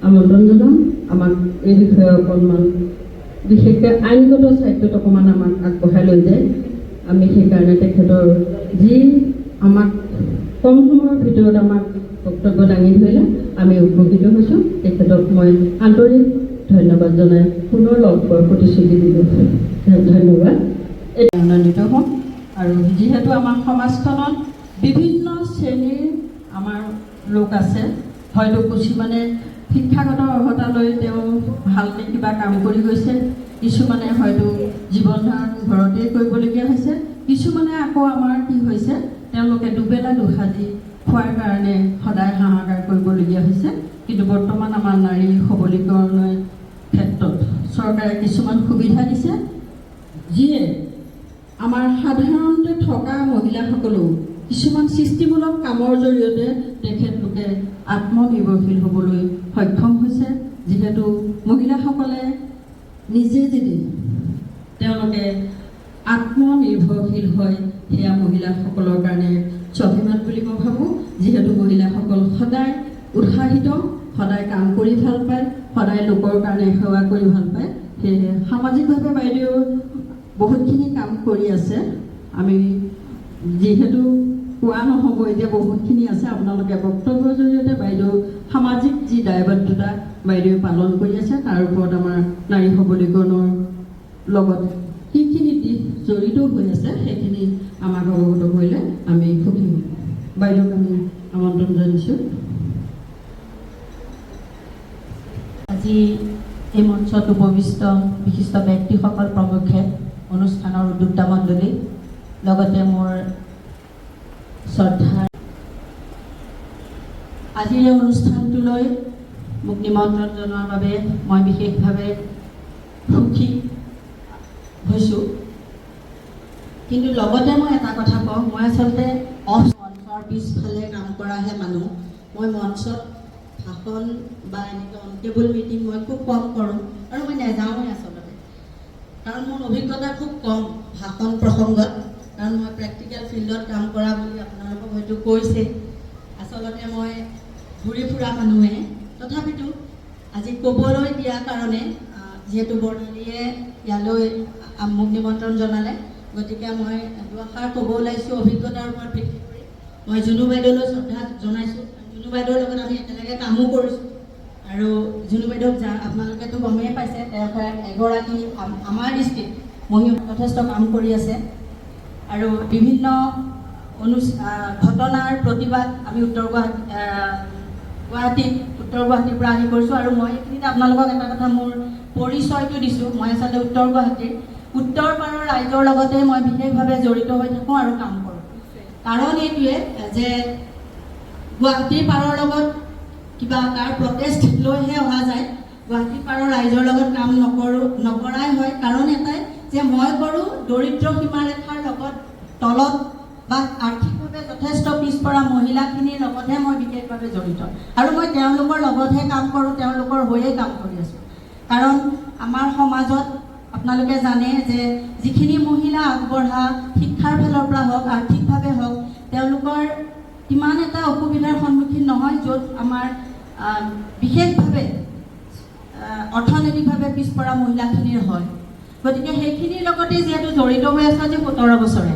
আমন্ত্ৰণ জনাম, আমাক এই বিষয়ে অকণমান বিশেষকৈ আইনগত ছাইডটোত অকণমান আমাক আগবঢ়াই লৈ যায়। আমি সেইকাৰণে তেখেতৰ যি আমাক কম সময়ৰ ভিতৰত আমাক বক্তব্য দাঙি ধৰিলে আমি উপকৃত হৈছোঁ। তেখেতক মই আন্তৰিক ধন্যবাদ জনাই পুনৰ লগ পোৱাৰ প্ৰতিশ্ৰুতি দিলোঁ। ধন্যবাদ। আনন্দিত হ'ম। আৰু যিহেতু আমাৰ সমাজখনত বিভিন্ন শ্ৰেণীৰ আমাৰ লোক আছে, হয়তো কিছুমানে শিক্ষাগত অৰ্হতা লৈ তেওঁ ভালকৈ কিবা কাম কৰি গৈছে, কিছুমানে হয়তো জীৱন ধাৰণ ঘৰতেই কৰিবলগীয়া হৈছে, কিছুমানে আকৌ আমাৰ কি হৈছে তেওঁলোকে দুবেলা দুসাঁজি খোৱাৰ কাৰণে সদায় হাহাকাৰ কৰিবলগীয়া হৈছে। কিন্তু বৰ্তমান আমাৰ নাৰী সবলীকৰণৰ ক্ষেত্ৰত চৰকাৰে কিছুমান সুবিধা দিছে, যিয়ে আমাৰ সাধাৰণতে থকা মহিলাসকলেও কিছুমান সৃষ্টিমূলক কামৰ জৰিয়তে তেখেতলোকে আত্মনিৰ্ভৰশীল হ'বলৈ সক্ষম হৈছে। যিহেতু মহিলাসকলে নিজে যদি তেওঁলোকে আত্মনিৰ্ভৰশীল হয়, সেয়া মহিলাসকলৰ কাৰণে স্বাভিমান বুলি মই ভাবোঁ। যিহেতু মহিলাসকল সদায় উৎসাহিত, সদায় কাম কৰি ভাল পায়, সদায় লোকৰ কাৰণে সেৱা কৰি ভাল পায়। সেয়েহে সামাজিকভাৱে বাইদেউ বহুতখিনি কাম কৰি আছে। আমি যিহেতু কোৱা নহ'ব, এতিয়া বহুতখিনি আছে। আপোনালোকে বক্তব্যৰ জৰিয়তে বাইদেউ সামাজিক যি দায়বদ্ধতা বাইদেৱে পালন কৰি আছে, তাৰ ওপৰত আমাৰ নাৰী সবলীকৰণৰ লগত কি কি নীতি জড়িত হৈ আছে সেইখিনি আমাক অৱগত কৰিলে আমি সুখী হ'ম। বাইদেউক আমি আমন্ত্ৰণ জনাইছোঁ। আজি এই মঞ্চত উপবিষ্ট বিশিষ্ট ব্যক্তিসকল প্ৰমুখ্যে, অনুষ্ঠানৰ উদ্যোক্তা মণ্ডলী, লগতে মোৰ শ্ৰদ্ধা, আজিৰ এই অনুষ্ঠানটোলৈ মোক নিমন্ত্ৰণ জনোৱাৰ বাবে মই বিশেষভাৱে সুখী হৈছোঁ। কিন্তু লগতে মই এটা কথা কওঁ, মই আচলতে মঞ্চৰ পিছফালে কাম কৰাহে মানুহ। মই মঞ্চত ভাষণ বা এনেকৈ অন টেবুল মিটিং মই খুব কম কৰোঁ আৰু মই নাযাওঁৱেই আচলতে, কাৰণ মোৰ অভিজ্ঞতা খুব কম ভাষণ প্ৰসংগত, কাৰণ মই প্ৰেক্টিকেল ফিল্ডত কাম কৰা বুলি আপোনালোকক হয়তো কৈছে। আচলতে মই ঘূৰি ফুৰা মানুহে, তথাপিতো আজি ক'বলৈ দিয়াৰ কাৰণে যিহেতু বৰ্ণালীয়ে ইয়ালৈ মোক নিমন্ত্ৰণ জনালে, গতিকে মই দুআষাৰ ক'ব ওলাইছোঁ অভিজ্ঞতাৰ ওপৰত ভিত্তি কৰি। মই জুনু বাইদেউলৈ শ্ৰদ্ধা জনাইছোঁ। জুনু বাইদেউৰ লগত আমি একেলগে কামো কৰিছোঁ আৰু জুনু বাইদেউক আপোনালোকেতো গমেই পাইছে, তেওঁ এগৰাকী আমাৰ দৃষ্টিত মহিলা যথেষ্ট কাম কৰি আছে আৰু বিভিন্ন ঘটনাৰ প্ৰতিবাদ আমি উত্তৰ গুৱাহাটীৰ পৰা আহি কৰিছোঁ। আৰু মই এইখিনিতে আপোনালোকক এটা কথা মোৰ পৰিচয়টো দিছোঁ। মই আচলতে উত্তৰ গুৱাহাটীৰ উত্তৰ পাৰৰ ৰাইজৰ লগতে মই বিশেষভাৱে জড়িত হৈ থাকোঁ আৰু কাম কৰোঁ। কাৰণ এইটোৱে যে গুৱাহাটীৰ পাৰৰ লগত কিবা তাৰ প্ৰটেষ্ট লৈহে অহা যায়, গুৱাহাটীৰ পাৰৰ ৰাইজৰ লগত কাম নকৰাই হয়। কাৰণ এটাই যে মই কৰোঁ দৰিদ্ৰ সীমাৰেখাৰ লগত তলত বা আৰ্থিকভাৱে যথেষ্ট পিছপৰা মহিলাখিনিৰ লগতহে মই বিশেষভাৱে জড়িত আৰু মই তেওঁলোকৰ লগতহে কাম কৰোঁ, তেওঁলোকৰ হৈয়ে কাম কৰি আছোঁ। কাৰণ আমাৰ সমাজত আপোনালোকে জানে যে যিখিনি মহিলা আগবঢ়া শিক্ষাৰ ফালৰ পৰা হওক, আৰ্থিকভাৱে হওক, তেওঁলোকৰ ইমান এটা অসুবিধাৰ সন্মুখীন নহয় য'ত আমাৰ বিশেষভাৱে অৰ্থনৈতিকভাৱে পিছপৰা মহিলাখিনিৰ হয়। গতিকে সেইখিনিৰ লগতে যিহেতু জড়িত হৈ আছে আজি 17 বছৰে,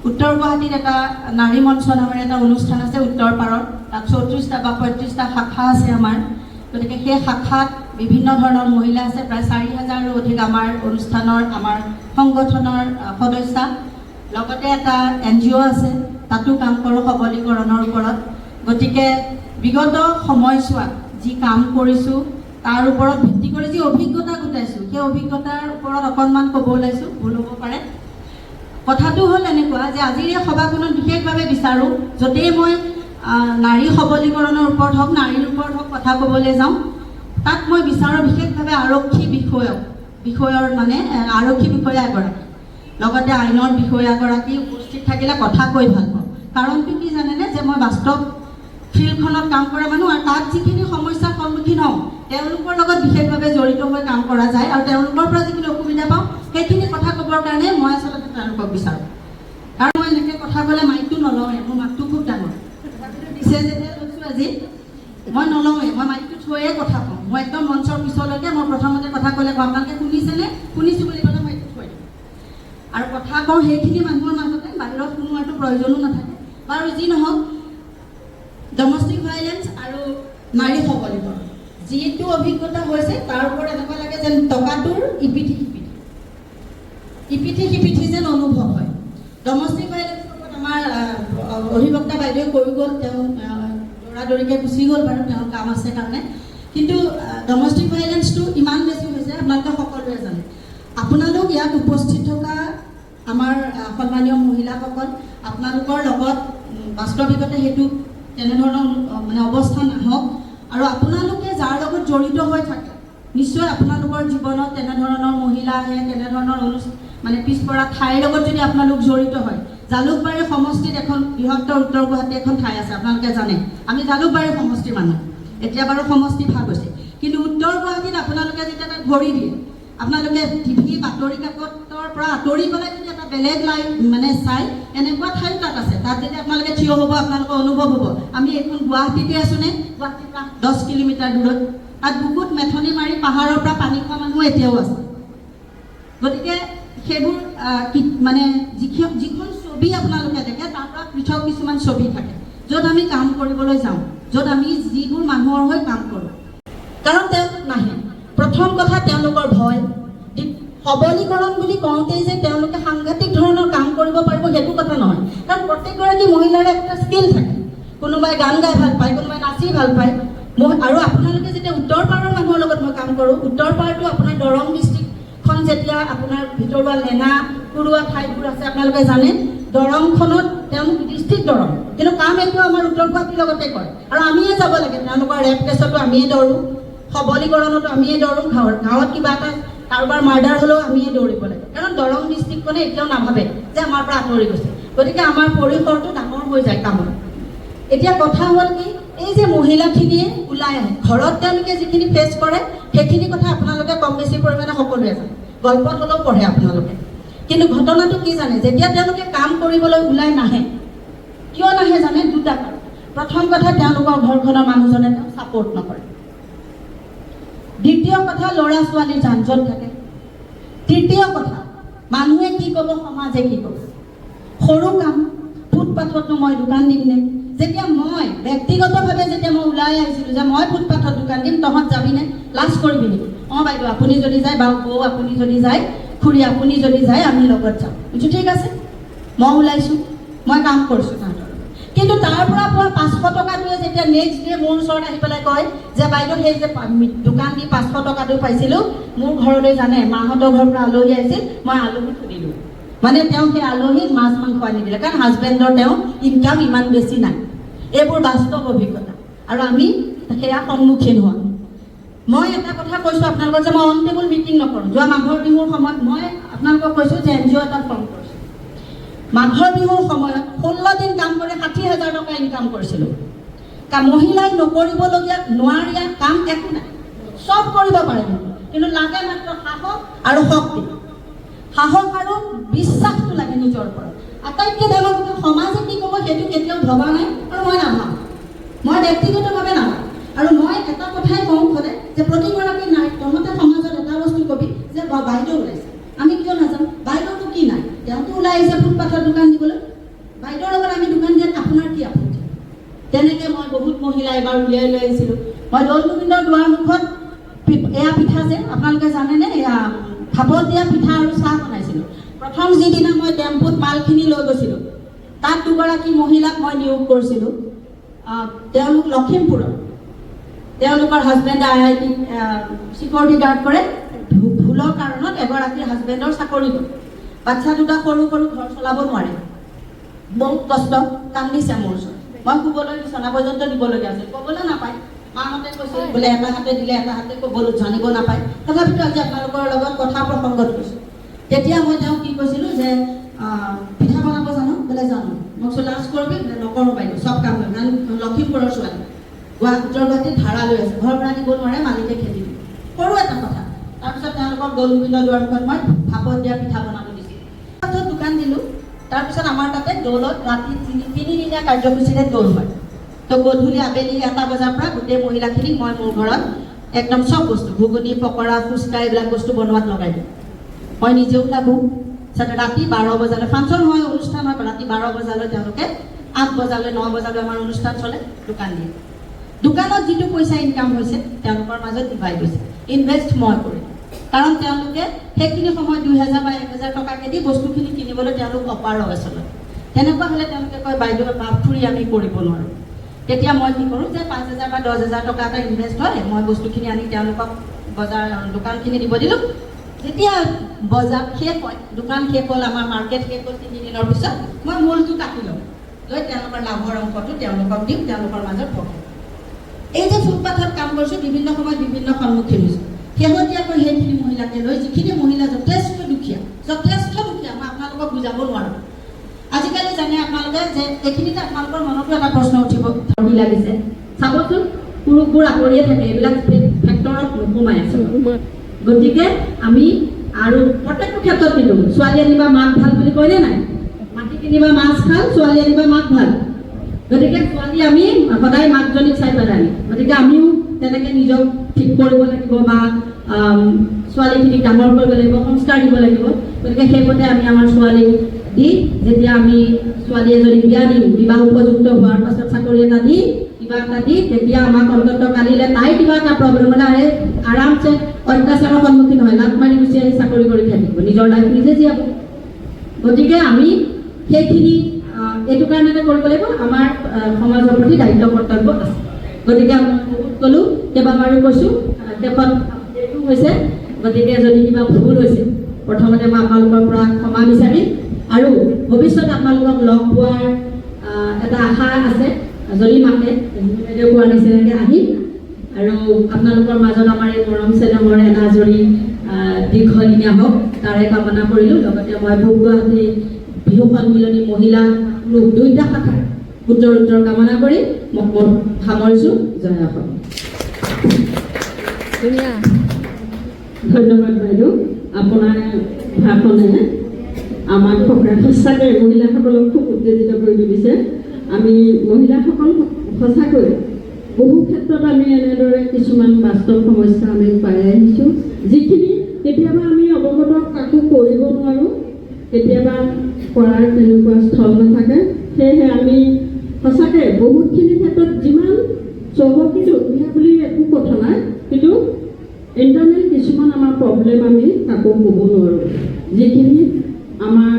উত্তৰ গুৱাহাটীত এটা নাৰী মঞ্চ নামৰ এটা অনুষ্ঠান আছে উত্তৰ পাৰত, তাত 34টা বা 35টা শাখা আছে আমাৰ। গতিকে সেই শাখাত বিভিন্ন ধৰণৰ মহিলা আছে, প্ৰায় 4,000ৰো অধিক আমাৰ অনুষ্ঠানৰ আমাৰ সংগঠনৰ সদস্যা। লগতে এটা NGO আছে, তাতো কাম কৰোঁ সবলীকৰণৰ ওপৰত। গতিকে বিগত সময়ছোৱাত যি কাম কৰিছোঁ তাৰ ওপৰত ভিত্তি কৰি যি অভিজ্ঞতা গোটাইছোঁ, সেই অভিজ্ঞতাৰ ওপৰত অকণমান ক'ব ওলাইছোঁ, ভুল হ'ব পাৰে। কথাটো হ'ল এনেকুৱা যে আজিৰ এই সভাখনত বিশেষভাৱে বিচাৰোঁ য'তেই মই নাৰী সবলীকৰণৰ ওপৰত হওক, নাৰীৰ ওপৰত হওক কথা ক'বলৈ যাওঁ, তাত মই বিচাৰোঁ বিশেষভাৱে আৰক্ষী বিষয়া এগৰাকী, লগতে আইনৰ বিষয়াগৰাকী উপস্থিত থাকিলে কথা কৈ ভাল পাওঁ। কাৰণটো কি জানেনে, যে মই বাস্তৱ ফিল্ডখনত কাম কৰা মানুহ আৰু তাত যিখিনি সমস্যাৰ সন্মুখীন হওঁ তেওঁলোকৰ লগত বিশেষভাৱে জড়িত হৈ কাম কৰা যায় আৰু তেওঁলোকৰ পৰা যিখিনি অসুবিধা পাওঁ সেইখিনি কথা ক'বৰ কাৰণে মই আচলতে তেওঁলোকক বিচাৰোঁ। কাৰণ মই এনেকৈ কথা ক'লে মাইকটো নলওঁৱে, মোৰ মাতটো খুব ডাঙৰ, দিছে যেতিয়া লৈছোঁ আজি মই নলওঁৱে, মই মাইকটো থৈয়ে কথা কওঁ। মই একদম মঞ্চৰ পিছলৈকে মই প্ৰথমতে কথা ক'লে কওঁ আপোনালোকে শুনিছেনে, শুনিছোঁ বুলি ক'লে মই এইটো থৈ দিওঁ আৰু কথা কওঁ সেইখিনি মানুহৰ মাজতে, বাহিৰত সোমোৱাটো প্ৰয়োজনো নাথাকে। বাৰু যি নহওক, ডমেষ্টিক ভাইলেঞ্চ আৰু নাৰী সবলীকৰণ যিটো অভিজ্ঞতা হৈছে তাৰ ওপৰত এনেকুৱা লাগে যেন টকাটোৰ ইপিঠি সিপিঠি যেন অনুভৱ হয়। ডমেষ্টিক ভাইলেঞ্চৰ ওপৰত আমাৰ অধিবক্তা বাইদেৱে কৈ গ'ল, তেওঁ দৌৰাদৌৰিকৈ গুচি গ'ল বাৰু, তেওঁৰ কাম আছে কাৰণে। কিন্তু ডমেষ্টিক ভাইলেঞ্চটো ইমান বেছি হৈছে আপোনালোকে সকলোৱে জানে। আপোনালোক ইয়াত উপস্থিত থকা আমাৰ সন্মানীয় মহিলাসকল, আপোনালোকৰ লগত বাস্তৱিকতে সেইটো তেনেধৰণৰ মানে অৱস্থা নাহক আৰু আপোনালোকে যাৰ লগত জড়িত হৈ থাকে নিশ্চয় আপোনালোকৰ জীৱনত তেনেধৰণৰ মহিলা আহে, তেনেধৰণৰ মানে পিছপৰা ঠাইৰ লগত যদি আপোনালোক জড়িত হয়। জালুকবাৰী সমষ্টিত এখন বৃহত্তৰ উত্তৰ গুৱাহাটী এখন ঠাই আছে, আপোনালোকে জানে আমি জালুকবাৰী সমষ্টিৰ মানুহ, এতিয়া বাৰু সমষ্টি ভাগ হৈছে। কিন্তু উত্তৰ গুৱাহাটীত আপোনালোকে যেতিয়া তাত ভৰি দিয়ে, আপোনালোকে টিভি বাতৰি কাকতৰ পৰা আঁতৰি পেলাই যদি এটা বেলেগ লাইভ মানে চাই, এনেকুৱা ঠাই তাত আছে। তাত যদি আপোনালোকে থিয় হ'ব আপোনালোকৰ অনুভৱ হ'ব আমি এইখন গুৱাহাটীতে আছোঁনে, গুৱাহাটীৰ পৰা 10 কিলোমিটাৰ দূৰত। তাত বুকুত মেথনি মাৰি পাহাৰৰ পৰা পানী খোৱা মানুহ এতিয়াও আছে। গতিকে সেইবোৰ মানে যিখন ছবি আপোনালোকে দেখে তাৰ পৰা পৃথক কিছুমান ছবি থাকে য'ত আমি কাম কৰিবলৈ যাওঁ, য'ত আমি যিবোৰ মানুহৰ হৈ কাম কৰোঁ। কাৰণ তেওঁলোক নাহে, প্ৰথম কথা তেওঁলোকৰ ভয়। সবলীকৰণ বুলি কওঁতেই যে তেওঁলোকে সাংঘাতিক ধৰণৰ কাম কৰিব পাৰিব সেইটো কথা নহয়, কাৰণ প্ৰত্যেকগৰাকী মহিলাৰে একটা স্কিল থাকে। কোনোবাই গান গাই ভাল পায়, কোনোবাই নাচি ভাল পায়। আৰু আপোনালোকে যেতিয়া উত্তৰ পাৰৰ মানুহৰ লগত মই কাম কৰোঁ, উত্তৰ পাৰটো আপোনাৰ দৰং ডিষ্ট্ৰিক্টখন যেতিয়া আপোনাৰ ভিতৰুৱা লেনা পৰুৱা ঠাইবোৰ আছে আপোনালোকে জানে, দৰংখনত তেওঁলোক ডিষ্ট্ৰিক্ট দৰং, কিন্তু কাম এইটো আমাৰ উত্তৰ গুৱাহাটীৰ লগতে কৰে আৰু আমিয়ে যাব লাগে। তেওঁলোকৰ ৰেপ কেছতো আমিয়ে দৌৰোঁ, সবলীকৰণতো আমিয়ে দৌৰোঁ, গাঁৱত কিবা এটা কাৰোবাৰ মাৰ্ডাৰ হ'লেও আমিয়ে দৌৰিব লাগে। কাৰণ দৰং ডিষ্ট্ৰিক্টখনে এতিয়াও নাভাবে যে আমাৰ পৰা আঁতৰি গৈছে। গতিকে আমাৰ পৰিসৰটো ডাঙৰ হৈ যায় কামত। এতিয়া কথা হ'ল কি, এই যে মহিলাখিনিয়ে ওলাই আহে ঘৰত তেওঁলোকে যিখিনি ফেচ কৰে সেইখিনি কথা আপোনালোকে কম বেছি পৰিমাণে সকলোৱে জানে, গল্পত হ'লেও পঢ়ে আপোনালোকে। কিন্তু ঘটনাটো কি জানে, যেতিয়া তেওঁলোকে কাম কৰিবলৈ ওলাই নাহে, কিয় নাহে জানে? দুটা কাৰণ। প্ৰথম কথা, তেওঁলোকৰ ঘৰখনৰ মানুহজনে তেওঁক ছাপোৰ্ট নকৰে। দ্বিতীয় কথা, ল'ৰা ছোৱালীৰ যান-জঁট থাকে। তৃতীয় কথা, মানুহে কি ক'ব, সমাজে কি ক'ব। সৰু কাম, ফুটপাথতনো মই দোকান দিম নে? যেতিয়া মই ব্যক্তিগতভাৱে যেতিয়া মই ওলাই আহিছিলোঁ যে মই ফুটপাথত দোকান দিম, তহঁত যাবিনে? লাজ কৰিবি নেকি? অঁ বাইদেউ আপুনি যদি যায়, বা বৌ আপুনি যদি যায়, খুৰী আপুনি যদি যায়, আমি লগত যাম। বুজিছোঁ, ঠিক আছে, মই ওলাইছোঁ, মই কাম কৰিছোঁ তাহাঁতৰ। কিন্তু তাৰ পৰা পোৱা 500 টকাটোৱে যেতিয়া নেক্সট ডে মোৰ ওচৰত আহি পেলাই কয় যে বাইদেউ সেই যে দোকান দি 500 টকাটো পাইছিলোঁ, মোৰ ঘৰলৈ জানে মাহঁতৰ ঘৰৰ পৰা আলহী আহিছিল, মই আলহী সুধিলোঁ। মানে তেওঁ সেই আলহীক মাছ মাংস আনি দিলে, কাৰণ হাজবেণ্ডৰ তেওঁ ইনকাম ইমান বেছি নাই। এইবোৰ বাস্তৱ অভিজ্ঞতা, আৰু আমি সেয়া সন্মুখীন হোৱা। মই এটা কথা কৈছোঁ আপোনালোকৰ, যে মই অন টেবুল মিটিং নকৰোঁ। যোৱা মাঘৰ বিহুৰ সময়ত মই আপোনালোকক কৈছোঁ যে NGO এটা ফৰ্ম কৰিছোঁ। মাঘৰ বিহুৰ সময়ত 16 দিন কাম কৰি 60,000 টকা ইনকাম কৰিছিলোঁ। মহিলাই নকৰিবলগীয়া নোৱাৰীয়া কাম একো নাই, চব কৰিব পাৰে, কিন্তু লাগে মাত্ৰ সাহস আৰু শক্তি। সাহস আৰু বিশ্বাসটো লাগে নিজৰ ওপৰত। আটাইতকৈ ডাঙৰ কথা, সমাজে কি ক'ব সেইটো কেতিয়াও ভবা নাই, আৰু মই নাভাবোঁ, মই ব্যক্তিগতভাৱে নাভাবোঁ। আৰু মই এটা কথাই কওঁ সদায়, যে প্ৰতিগৰাকী নাৰী তহঁতে সমাজত এটা বস্তু কবি যে বাইদেউ ওলাইছে, আমি কিয় নাযাম? বাইদেউটো কি নাই, তেওঁতো ওলাই আহিছে ফুটপাথত দোকান দিবলৈ, বাইদেউৰ লগত আমি দোকান দিয়াত আপোনাৰ কি আপত্তি? তেনেকৈ মই বহুত মহিলা এবাৰ উলিয়াই লৈ আহিছিলোঁ। মই দৌল গোবিন্দৰ দুৱাৰ মুখত এয়া পিঠা যে আপোনালোকে জানেনে, এয়া ভাপত দিয়া পিঠা আৰু চাহ বনাইছিলোঁ। প্ৰথম যিদিনা মই টেম্পুত মালখিনি লৈ গৈছিলোঁ, তাত দুগৰাকী মহিলাক মই নিয়োগ কৰিছিলোঁ। তেওঁলোক লখিমপুৰৰ, তেওঁলোকৰ হাজবেণ্ডে IIT চিকিউৰিটি গাৰ্ড কৰে। ভুলৰ কাৰণত এগৰাকীৰ হাজবেণ্ডৰ চাকৰি গ'ল, বাচ্ছা দুটা সৰু সৰু, ঘৰ চলাব নোৱাৰে, বহুত কষ্ট, কান্দিছে মোৰ ওচৰত। মই শুবলৈ বিচনা পৰ্যন্ত দিবলগীয়া আছিল, ক'বলৈ নাপায়। মাহঁতে কৈছিল বোলে এটা হাতে দিলে এটা হাতে ক'বলৈ জানিব নাপায়। তথাপিতো আজি আপোনালোকৰ লগত কথা প্ৰসংগত কৈছোঁ। তেতিয়া মই তেওঁক কি কৈছিলোঁ যে পিঠা বনাব জানো? বোলে জানো। মই কৈছোঁ লাজ কৰিবি? নকৰোঁ বাইদেউ, চব কাম কৰিম। কাৰণ লখিমপুৰৰ ছোৱালী, উত্তৰ গুৱাহাটীত ভাড়া লৈ আছে, ঘৰৰ পৰা দিব নোৱাৰে, মালিকে খেদি দিব। সৰু এটা কথা। তাৰপিছত তেওঁলোকক দৌল গোবিন্দৰ দুৱাৰ মুখত মই ভাপত দিয়া পিঠা বনাব দিছিলোঁ। দোকান দিলোঁ। তাৰপিছত আমাৰ তাতে দৌলত ৰাতি 3 দিনীয়া কাৰ্যসূচীৰে দৌল হয়। তো গধূলি আবেলি 1টা বজাৰ পৰা গোটেই মহিলাখিনিক মই মোৰ ঘৰত একদম চব বস্তু, ঘুগুনি, পকৰা, ফুচকা, এইবিলাক বস্তু বনোৱাত লগাই দিওঁ। মই নিজেও লাগোঁ। ৰাতি 12 বজালৈ ফাংচন হয়, অনুষ্ঠান হয়, ৰাতি 12 বজালৈ তেওঁলোকে 8 বজালৈ 9 বজালৈ আমাৰ অনুষ্ঠান চলে, দোকান দিয়ে। দোকানত যিটো পইচা ইনকাম হৈছে তেওঁলোকৰ মাজত ডিভাইড হৈছে। ইনভেষ্ট মই কৰিম, কাৰণ তেওঁলোকে সেইখিনি সময়ত 2000 বা 1000 টকাকে দি বস্তুখিনি কিনিবলৈ তেওঁলোক অপাৰগ আচলতে। তেনেকুৱা হ'লে তেওঁলোকে কয় বাইদেউ বাপফুৰি আমি কৰিব নোৱাৰোঁ। তেতিয়া মই কি কৰোঁ যে 5000 বা 10000 টকা এটা ইনভেষ্ট হয়, মই বস্তুখিনি আনি তেওঁলোকক বজাৰ দোকানখিনি দিব দিলোঁ। যেতিয়া বজাৰ শেষ হয়, দোকান শেষ হ'ল, আমাৰ মাৰ্কেট শেষ হ'ল, 3 দিনৰ পিছত মই মূলটো কাটি লওঁ, লৈ তেওঁলোকৰ লাভৰ অংশটো তেওঁলোকক দিওঁ, তেওঁলোকৰ মাজত ভগাই। এই যে ফুটপাথত কাম কৰিছোঁ, বিভিন্ন সময়ত বিভিন্ন সন্মুখীন হৈছোঁ। শেহতীয়াকৈ সেইখিনি মহিলাকে লৈ, যিখিনি মহিলা যথেষ্ট দুখীয়া, মই আপোনালোকক বুজাব নোৱাৰোঁ। আজিকালি জানে আপোনালোকে যে এইখিনিতে আপোনালোকৰ মনতো এটা প্ৰশ্ন উঠিব, ধৰি লাগিছে চাবচোন, পুৰুষবোৰ আঁতৰিয়ে থাকে, এইবিলাক ফেক্টৰত নোসোমাই আছে। গতিকে আমি আৰু প্ৰত্যেকটো ক্ষেত্ৰত কিন্তু ছোৱালী আনিবা মাক ভাল বুলি কয়নে নাই? মাটি কিনিবা মাছ খাল, ছোৱালী আনিবা মাক ভাল। গতিকে ছোৱালী আমি সদায় মাকজনীক চাই পেলাই, গতিকে আমিও তেনেকৈ নিজক ঠিক কৰিব লাগিব, বা ছোৱালীখিনিক ডাঙৰ কৰিব লাগিব, সংস্কাৰ দিব লাগিব। গতিকে সেইমতে আমি আমাৰ ছোৱালীক দি, যেতিয়া আমি ছোৱালী এজনী বিয়া দিম, বিবাহ উপযুক্ত হোৱাৰ পাছত চাকৰি এটা দি, কিবা এটা দি, তেতিয়া আমাক অন্তত কালিলে তাই কিবা এটা প্ৰব্লেম হ'লে আহে আৰামছে অত্যাচাৰৰ সন্মুখীন হয়, লাট মাৰি গুচি আহি চাকৰি কৰি থাকিব, নিজৰ লাইফ নিজে জীয়াব। গতিকে আমি সেইখিনি এইটো কাৰণতে কৰিব লাগিব, আমাৰ সমাজৰ প্ৰতি দায়িত্ব কৰ্তব্য আছে। গতিকে মই বহুত ক'লোঁ, কেইবাবাৰো কৈছোঁ, শেষত এইটো হৈছে। গতিকে যদি কিবা ভুল হৈছে, প্ৰথমতে মই আপোনালোকৰ পৰা ক্ষমা বিচাৰিম, আৰু ভৱিষ্যত আপোনালোকক লগ পোৱাৰ এটা আশা আছে। যদি মাতে কোৱাৰ নিচিনাকৈ আহিম, আৰু আপোনালোকৰ মাজত আমাৰ এই মৰম চেনেহৰ এনাজৰী দীৰ্ঘদিনীয়া হওক তাৰে কামনা কৰিলোঁ। লগতে মই পূব গুৱাহাটী বিহু সন্মিলনী মহিলা পুৰুষ দুয়োটা শাখাৰ উত্তৰ কামনা কৰি মই সামৰিছোঁ। জয় অসম। ধন্যবাদ বাইদেউ, আপোনাৰ ভাষণে আমাক সঁচাকৈ মহিলাসকলক খুব উত্তেজিত কৰি তুলিছে। আমি মহিলাসকল সঁচাকৈ বহু ক্ষেত্ৰত আমি এনেদৰে কিছুমান বাস্তৱ সমস্যা আমি পাই আহিছোঁ, যিখিনি কেতিয়াবা আমি অৱগত কাকো কৰিব নোৱাৰোঁ, কেতিয়াবা কৰাৰ তেনেকুৱা স্থল নাথাকে। সেয়েহে আমি সঁচাকৈ বহুতখিনি ক্ষেত্ৰত যিমান চহকী দুখীয়া বুলি একো কথা নাই, কিন্তু ইণ্টাৰনেল কিছুমান আমাৰ প্ৰব্লেম আমি কাকো ক'ব নোৱাৰোঁ, যিখিনি আমাৰ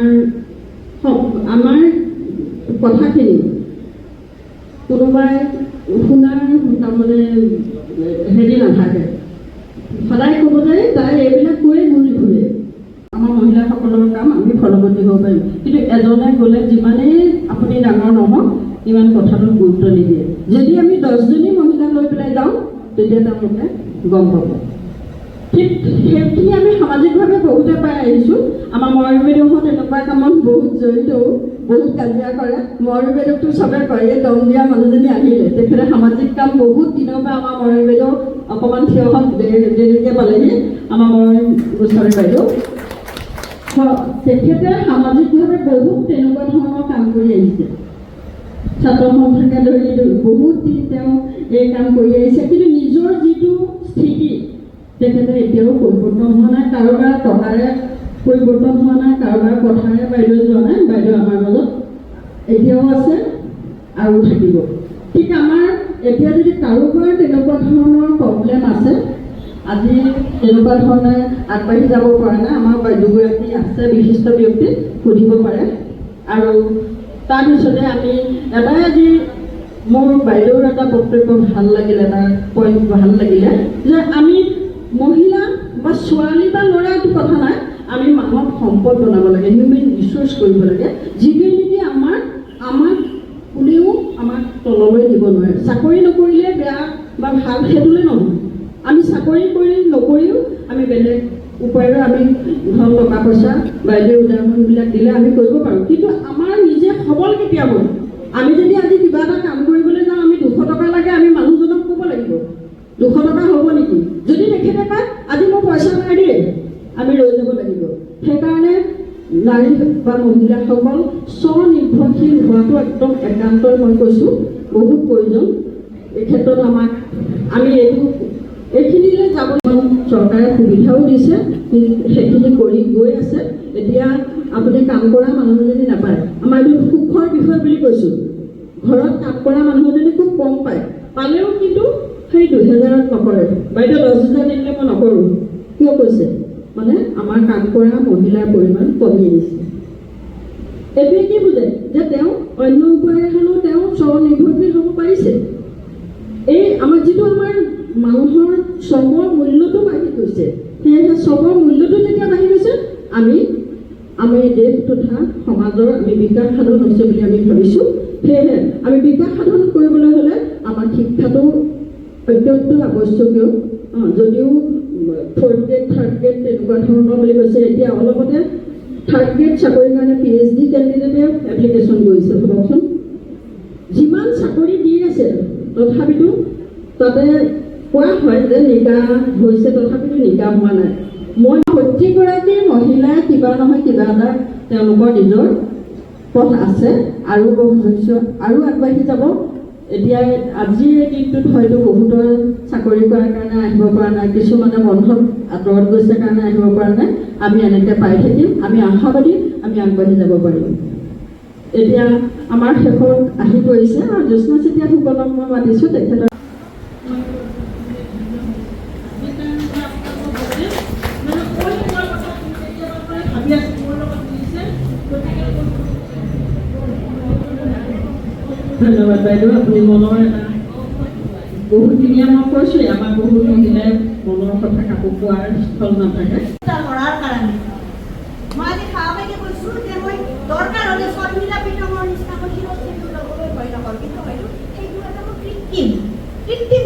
কথাখিনি কোনোবাই শুনাৰ তাৰমানে হেৰি নাথাকে, সদায় ক'ব যে তাই এইবিলাক কৈয়ে ঘূৰি ঘূৰে। আমাৰ মহিলাসকলৰ কাম আমি ফলৱতী হ'ব পাৰিম, কিন্তু এজনে গ'লে যিমানেই আপুনি ডাঙৰ নহওক ইমান কথাটোত গুৰুত্ব নিদিয়ে। যদি আমি 10জনী মহিলা লৈ পেলাই যাওঁ তেতিয়া তেওঁলোকে গম পাব। ঠিক সেইখিনি আমি সামাজিকভাৱে বহুতে পাই আহিছোঁ। আমাৰ মৰমী বাইদেউহঁত এনেকুৱা কামত বহুত জড়িতও, বহুত কাজিয়া কৰে। মৰমী বাইদেউকতো চবে কয়, এই দম দিয়া মানুহজনী আহিলে, তেখেতে সামাজিক কাম বহুত দিনৰ পৰা আমাৰ মৰমী বাইদেউ অকণমান থিয় হওক দেৰিকৈ পালেহি। আমাৰ মৰমী গোস্বামী বাইদেউ তেখেতে সামাজিকভাৱে বহুত তেনেকুৱা ধৰণৰ কাম কৰি আহিছে। ছাত্ৰ সন্থাকে ধৰি বহুত দিন তেওঁ এই কাম কৰি আহিছে, কিন্তু নিজৰ যিটো স্থিতি তেখেতে এতিয়াও পৰিৱৰ্তন হোৱা নাই। কাৰোবাৰ টকাৰে পৰিৱৰ্তন হোৱা নাই, কাৰোবাৰ কথাৰে বাইদেউ যোৱা নাই। বাইদেউ আমাৰ মাজত এতিয়াও আছে আৰু থাকিব। ঠিক আমাৰ এতিয়া যদি কাৰোবাৰ তেনেকুৱা ধৰণৰ প্ৰব্লেম আছে, আজি তেনেকুৱা ধৰণে আগবাঢ়ি যাব পৰা নাই, আমাৰ বাইদেউগৰাকী আছে বিশিষ্ট ব্যক্তি, সুধিব পাৰে। আৰু তাৰপিছতে আমি এটাই আজি মোৰ বাইদেউৰ এটা বক্তব্য ভাল লাগিলে, এটা পইণ্ট ভাল লাগিলে যে আমি মহিলা বা ছোৱালী বা ল'ৰা এইটো কথা নাই, আমি মানৱ সম্পদ বনাব লাগে, হিউমেন ৰিচোৰ্চ কৰিব লাগে, যিটোৱে নেকি আমাক কোনেও আমাক তললৈ দিব নোৱাৰে। চাকৰি নকৰিলে বেয়া বা ভাল সেইটোলৈ নহয়, আমি চাকৰি কৰি নকৰিও আমি বেলেগ উপায়েৰে আমি ধন টকা পইচা বাইদেউ উদাহৰণবিলাক দিলে আমি কৰিব পাৰোঁ, কিন্তু আমাৰ নিজে সবল কেতিয়া হ'ব? আমি যদি আজি কিবা এটা কাম কৰিবলৈ যাওঁ, আমি 200 টকা লাগে, আমি মানুহজনক ক'ব লাগিব 200 টকা হ'ব নেকি? যদি তেখেতে কয় আজি মই পইচা নাই দেই, আমি ৰৈ যাব লাগিব। সেইকাৰণে নাৰী বা মহিলাসকল স্বনিৰ্ভৰশীল হোৱাটো একদম একান্তই মই কৈছোঁ বহুত প্ৰয়োজন। এই ক্ষেত্ৰত আমি এইখিনিলৈ যাব, চৰকাৰে সুবিধাও দিছে, সেইখিনি কৰি গৈ আছে। এতিয়া আপুনি কাম কৰা মানুহ যদি নাপায়, আমাৰ এইটো সুখৰ বিষয় বুলি কৈছোঁ, ঘৰত কাম কৰা মানুহ যদি খুব কম পায়, পালেও কিন্তু সেই 2000ত নকৰে। বাইদেউ 10,000 দিলে মই নকৰোঁ, কিয় কৈছে? মানে আমাৰ কাম কৰা মহিলাৰ পৰিমাণ কমি আহিছে। এইটোৱে কি বুজে যে তেওঁ অন্য উপায়েৰে হ'লেও তেওঁ স্বনিৰ্ভৰশীল হ'ব পাৰিছে। এই আমাৰ যিটো আমাৰ মানুহৰ শ্ৰমৰ মূল্যটো বাঢ়ি গৈছে, সেয়েহে শ্ৰমৰ মূল্যটো যেতিয়া বাঢ়ি গৈছে, আমি দেশ তথা সমাজৰ আমি বিকাশ সাধন হৈছে বুলি আমি ভাবিছোঁ। সেয়েহে আমি বিকাশ সাধন কৰিবলৈ হ'লে আমাৰ শিক্ষাটো অত্যন্ত আৱশ্যকীয়। যদিও 4th গ্ৰেড 3rd গ্ৰেড তেনেকুৱা ধৰণৰ বুলি কৈছে, এতিয়া অলপতে 3rd গ্ৰেড চাকৰিৰ কাৰণে PhD কেণ্ডিডেটে এপ্লিকেশ্যন কৰিছে। ভাবকচোন, যিমান চাকৰি দি আছে তথাপিতো তাতে কোৱা হয় যে নিকা হৈছে, তথাপিতো নিকা হোৱা নাই। মই প্ৰত্যেকগৰাকী মহিলাই কিবা নহয় কিবা এটা তেওঁলোকৰ নিজৰ পথ আছে আৰু ভৱিষ্যত আৰু আগবাঢ়ি যাব। এতিয়া আজিৰ এই দিনটোত হয়তো বহুতৰ চাকৰি কৰাৰ কাৰণে আহিব পৰা নাই, কিছুমানে বন্ধত আঁতৰত গৈছে কাৰণে আহিব পৰা নাই। আমি এনেকৈ পাই থাকিম, আমি আশাবাদী, আমি আগবাঢ়ি যাব পাৰিম। এতিয়া আমাৰ শেষত আহি পৰিছে আৰু জ্যোৎস্না চেতিয়া সুকলক মই মাতিছোঁ। তেখেতৰ ধন্যবাদ বাইদেউ, আপুনি মনৰ এটা বহুতদিনীয়া মই কৈছোঁৱেই, আমাৰ বহুত মহিলাই মনৰ কথা কাকো কোৱাৰ স্থল নাথাকে। ল'ৰাৰ কাৰণে মই আজি খাওঁতে কৈছোঁ যে মই দৰকাৰ হ'লে শৰ্মিলা পিটমৰ নিচিনা মই শিৰস্থানটো ল'বলৈ ভয় নকৰোঁ, কিন্তু হয়তো সেইটো এটা মোৰ কৃত্ৰিম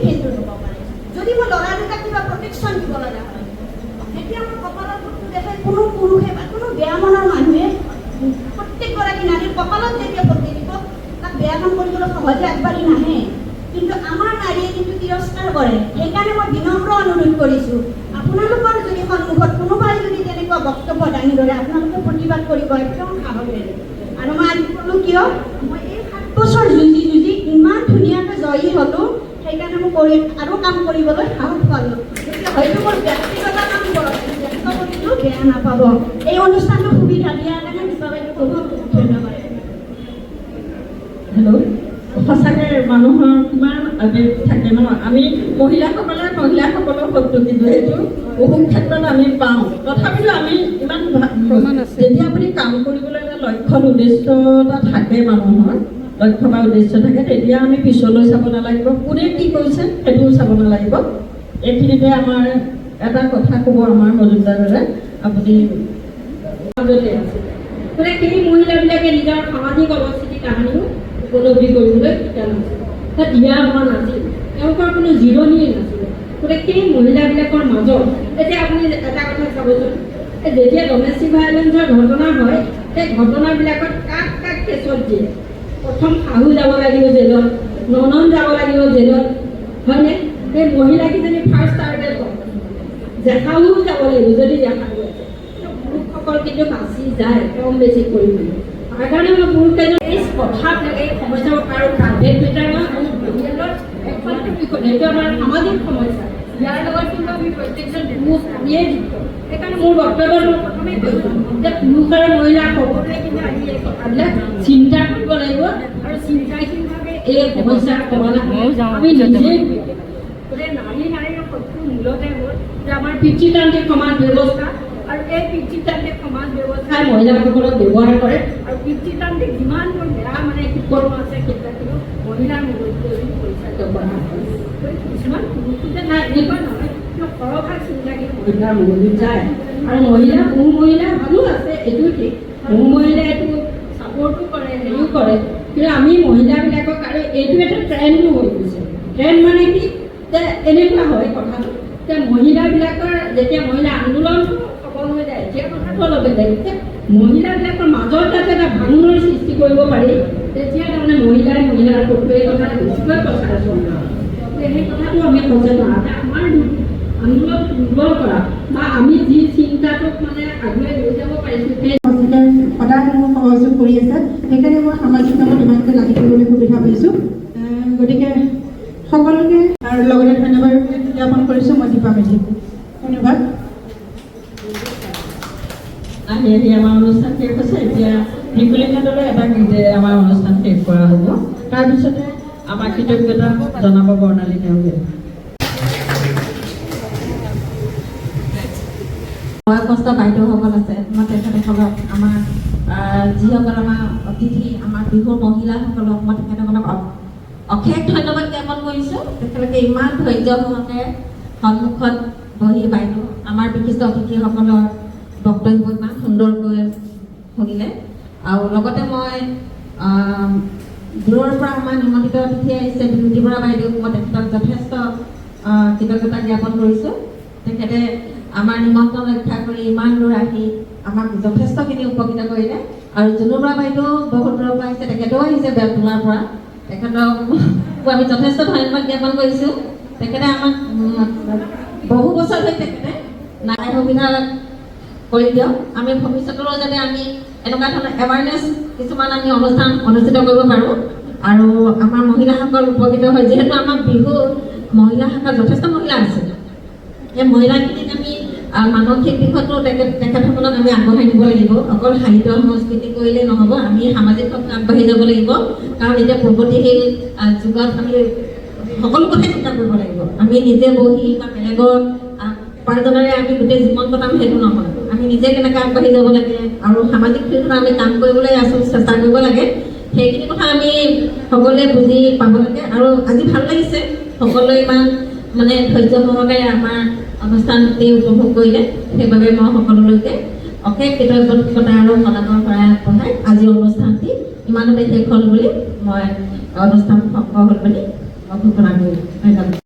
সেইটো হ'ব পাৰে। যদি মই ল'ৰা দুটাক কিবা প্ৰটেকশ্যন দিব লগা হয়, তেতিয়া মোৰ কপালত দেখাই কোনো পুৰুষে বা কোনো বেয়া মনৰ মানুহে প্ৰত্যেক প্ৰতিগৰাকী নাৰীৰ কপালত যেতিয়া পতি দিব তাক বেয়া কাম কৰিবলৈ সহজে আগবাঢ়ি নাহে কিন্তু আমাৰ নাৰীয়ে কিন্তু তিৰস্কাৰ কৰে সেইকাৰণে মই বিনম্ৰ অনুৰোধ কৰিছোঁ আপোনালোকৰ যদি সন্মুখত কোনোবাই যদি তেনেকুৱা বক্তব্য দাঙি ধৰে আপোনালোকে প্ৰতিবাদ কৰিব একদম সাহসেৰে আৰু মই আজি ক'লোঁ কিয় মই এই 7 বছৰ যুঁজি যুঁজি ইমান ধুনীয়াকৈ জয়ী হ'লোঁ সেইকাৰণে মই কৰি আৰু কাম কৰিবলৈ সাহস পালোঁ গতিকে হয়তো মোৰ ব্যক্তিগত কাম ব্যক্ত কৰিলোঁ বেয়া নাপাব এই অনুষ্ঠানটো সুবিধা দিয়াৰ কাৰণে বিশ্ববাইদেউ বহুত ধন্যবাদ হেল্ল' সঁচাকৈ মানুহৰ কিমান আৱেগ থাকে ন আমি মহিলাসকলৰ শত্ৰু কিন্তু সেইটো বহুত ক্ষেত্ৰত আমি পাওঁ তথাপিতো আমি ইমান যেতিয়া আপুনি কাম কৰিবলৈ এটা লক্ষ্য উদ্দেশ্য এটা থাকে মানুহৰ লক্ষ্য বা উদ্দেশ্য থাকে তেতিয়া আমি পিছলৈ চাব নালাগিব কোনে কি কৰিছে সেইটোও চাব নালাগিব এইখিনিতে আমাৰ এটা কথা ক'ব আমাৰ মজুমদাৰে আপুনি মানে সেই মহিলাবিলাকে নিজৰ সামাজিক অৱস্থিতি কাহিনীও উপলব্ধি কৰিবলৈ শিকা নাছিল তাত ইয়াৰ হোৱা নাছিল তেওঁলোকৰ কোনো জিৰণিয়ে নাছিল গতিকে সেই মহিলাবিলাকৰ মাজত এতিয়া আপুনি এটা কথা চাবচোন যেতিয়া ডমেষ্টিক ভাইলেঞ্চৰ ঘটনা হয় সেই ঘটনাবিলাকত কাক কাক কেছত দিয়ে প্ৰথম শাহু যাব লাগিব জেলত ননন যাব লাগিব জেলত হয়নে সেই মহিলাকেইজনী ফাৰ্ষ্ট টাৰ্গেট হয় জেঠাও যাব লাগিব যদি জেঠাও আছে পুৰুষসকল কিন্তু বাচি যায় কম বেছি কৰিবলৈ তাৰ কাৰণে মই পুৰুষকেইজন এই কথাবিলাক এই সমস্যা আৰু প্ৰাইভেট বিদ্যালয় আৰু পৰিয়ালৰ একমাত্ৰ বিষয় এইটো আমাৰ সামাজিক সমস্যা ইয়াৰ লগত কিন্তু আমি প্ৰত্যেকজন পুৰুষ আমিয়ে যুক্ত সেইকাৰণে মোৰ বক্তব্যত মই প্ৰথমেই কৈছোঁ যে পুৰুষ আৰু মহিলা সকলোৱে কিন্তু আজি এই কথাবিলাক চিন্তা কৰিব লাগিব আৰু চিন্তাহীনভাৱে এই সমস্যাৰ সমাধান আমি নিজেই গতিকে নাৰীৰ শত্ৰু মূলতে হ'ল যে আমাৰ পিতৃতান্ত্ৰিক সমাজ ব্যৱস্থা আৰু এই পিতৃতান্ত্ৰিক সমাজ ব্যৱস্থাই মহিলাসকলক ব্যৱহাৰ কৰে আৰু পিতৃতান্ত্ৰিক যিমানবোৰ বেয়া মানে কুকৰ্ম আছে সেইবিলাকো মহিলাৰ মূলতকৈ পৰিচালিত কৰা হয় কিছুমান পুৰুষতে নাই এনেকুৱা নহয় কিন্তু সৰভাগ চিন্তাকে মহিলাৰ মূললৈ যায় আৰু মোৰ মহিলা ভালো আছে এইটো ঠিক মোৰ মহিলাই এইটো ছাপৰ্টো কৰে হেৰিও কৰে কিন্তু আমি মহিলাবিলাকক আৰু এইটো এটা ট্ৰেণ্ডো হৈ গৈছে ট্ৰেণ্ড মানে কি যে এনেকুৱা হয় কথাটো যে মহিলাবিলাকৰ যেতিয়া মহিলা আন্দোলন সফল হৈ যায় সেই কথাটো অলপ বেলেগ মহিলাবিলাকৰ মাজত যাতে এটা ভাঙোনৰ সৃষ্টি কৰিব পাৰি তেতিয়া তাৰমানে মহিলাৰ শত্ৰু এই কথাটো বেছিকৈ প্ৰচাৰ চলোৱা সেই কথাটো আমি সচেতন আমাৰ আন্দোলন দুৰ্বল কৰা বা আমি যি চিন্তাটোক মানে আগুৱাই লৈ যাব পাৰিছোঁ সেই সদায় মোক সহযোগ কৰি আছে সেইকাৰণে মই সামাজিক কামত ইমানকৈ লাগি থাকিবলৈ সুবিধা পাইছোঁ গতিকে সকলোকে আৰু লগতে ধন্যবাদ জ্ঞাপন কৰিছোঁ মই দীপা মেধি ধন্যবাদ আহি আমাৰ অনুষ্ঠান শেষ হৈছে এতিয়া ভেকুলী ঘাটলৈ এটা গীতে আমাৰ অনুষ্ঠান শেষ কৰা হ'ব তাৰপিছতে আমাৰ কৃতজ্ঞতা জনাব বৰ্ণালী তেওঁলোকে বয়সস্থ বাইদেউসকল আছে মই তেখেতসকলক আমাৰ যিসকল আমাৰ অতিথি আমাৰ বিহুৰ মহিলাসকলক মই তেখেতসকলক অশেষ ধন্যবাদ জ্ঞাপন কৰিছোঁ তেখেতলোকে ইমান ধৈৰ্য সহকাৰে সন্মুখত বহি বাইদেউ আমাৰ বিশিষ্ট অতিথিসকলৰ বক্তব্য ইমান সুন্দৰকৈ শুনিলে আৰু লগতে মই দূৰৰ পৰা আমাৰ নিমন্ত্ৰিত অতিথি আহিছে বিভূতি বৰা বাইদেউক মই তেখেতক যথেষ্ট কৃতজ্ঞতা জ্ঞাপন কৰিছোঁ তেখেতে আমাৰ নিমন্ত্ৰণ ৰক্ষা কৰি ইমান দূৰ আহি আমাক যথেষ্টখিনি উপকৃত কৰিলে আৰু জুনু বৰা বাইদেউ বহুত দূৰৰ পৰা আহিছে তেখেতেও আহিছে বেলতলাৰ পৰা তেখেতক আমি যথেষ্ট ধন্যবাদ জ্ঞাপন কৰিছোঁ তেখেতে আমাক বহু বছৰ ধৰি তেখেতে নাই সুবিধা কৰি দিয়ক আমি ভৱিষ্যতলৈও যাতে আমি এনেকুৱা ধৰণৰ এৱাৰনেছ কিছুমান আমি অনুষ্ঠান অনুষ্ঠিত কৰিব পাৰোঁ আৰু আমাৰ মহিলাসকল উপকৃত হয় যিহেতু আমাৰ বিহু মহিলা শাখাত যথেষ্ট মহিলা আছে সেই মহিলাখিনিক আমি মানসিক দিশতো তেখেতসকলক আমি আগবঢ়াই নিব লাগিব অকল সাহিত্য সংস্কৃতি কৰিলেই নহ'ব আমি সামাজিক ক্ষেত্ৰত আগবাঢ়ি যাব লাগিব কাৰণ এতিয়া প্ৰগতিশীল যুগত আমি সকলো কথাই চিন্তা কৰিব লাগিব আমি নিজে বহি বা বেলেগৰ উপাৰ্জনেৰে আমি গোটেই জীৱন কটাম সেইটো নহয় আমি নিজে কেনেকৈ আগবাঢ়ি যাব লাগে আৰু সামাজিক ক্ষেত্ৰত আমি কাম কৰিবলৈ চেষ্টা কৰিব লাগে সেইখিনি কথা আমি সকলোৱে বুজি পাব লাগে আৰু আজি ভাল লাগিছে সকলোৱে ইমান মানে ধৈৰ্য সহকাৰে আমাৰ অনুষ্ঠানটি উপভোগ কৰিলে সেইবাবে মই সকলোলৈকে অশেষ কৃতজ্ঞতা আৰু সদাগৰ শৰাই আগবঢ়াই আজি অনুষ্ঠানটি ইমানতে শেষ হ'ল বুলি মই অনুষ্ঠান সফল হ'ল বুলি ঘোষণা কৰিলোঁ ধন্যবাদ।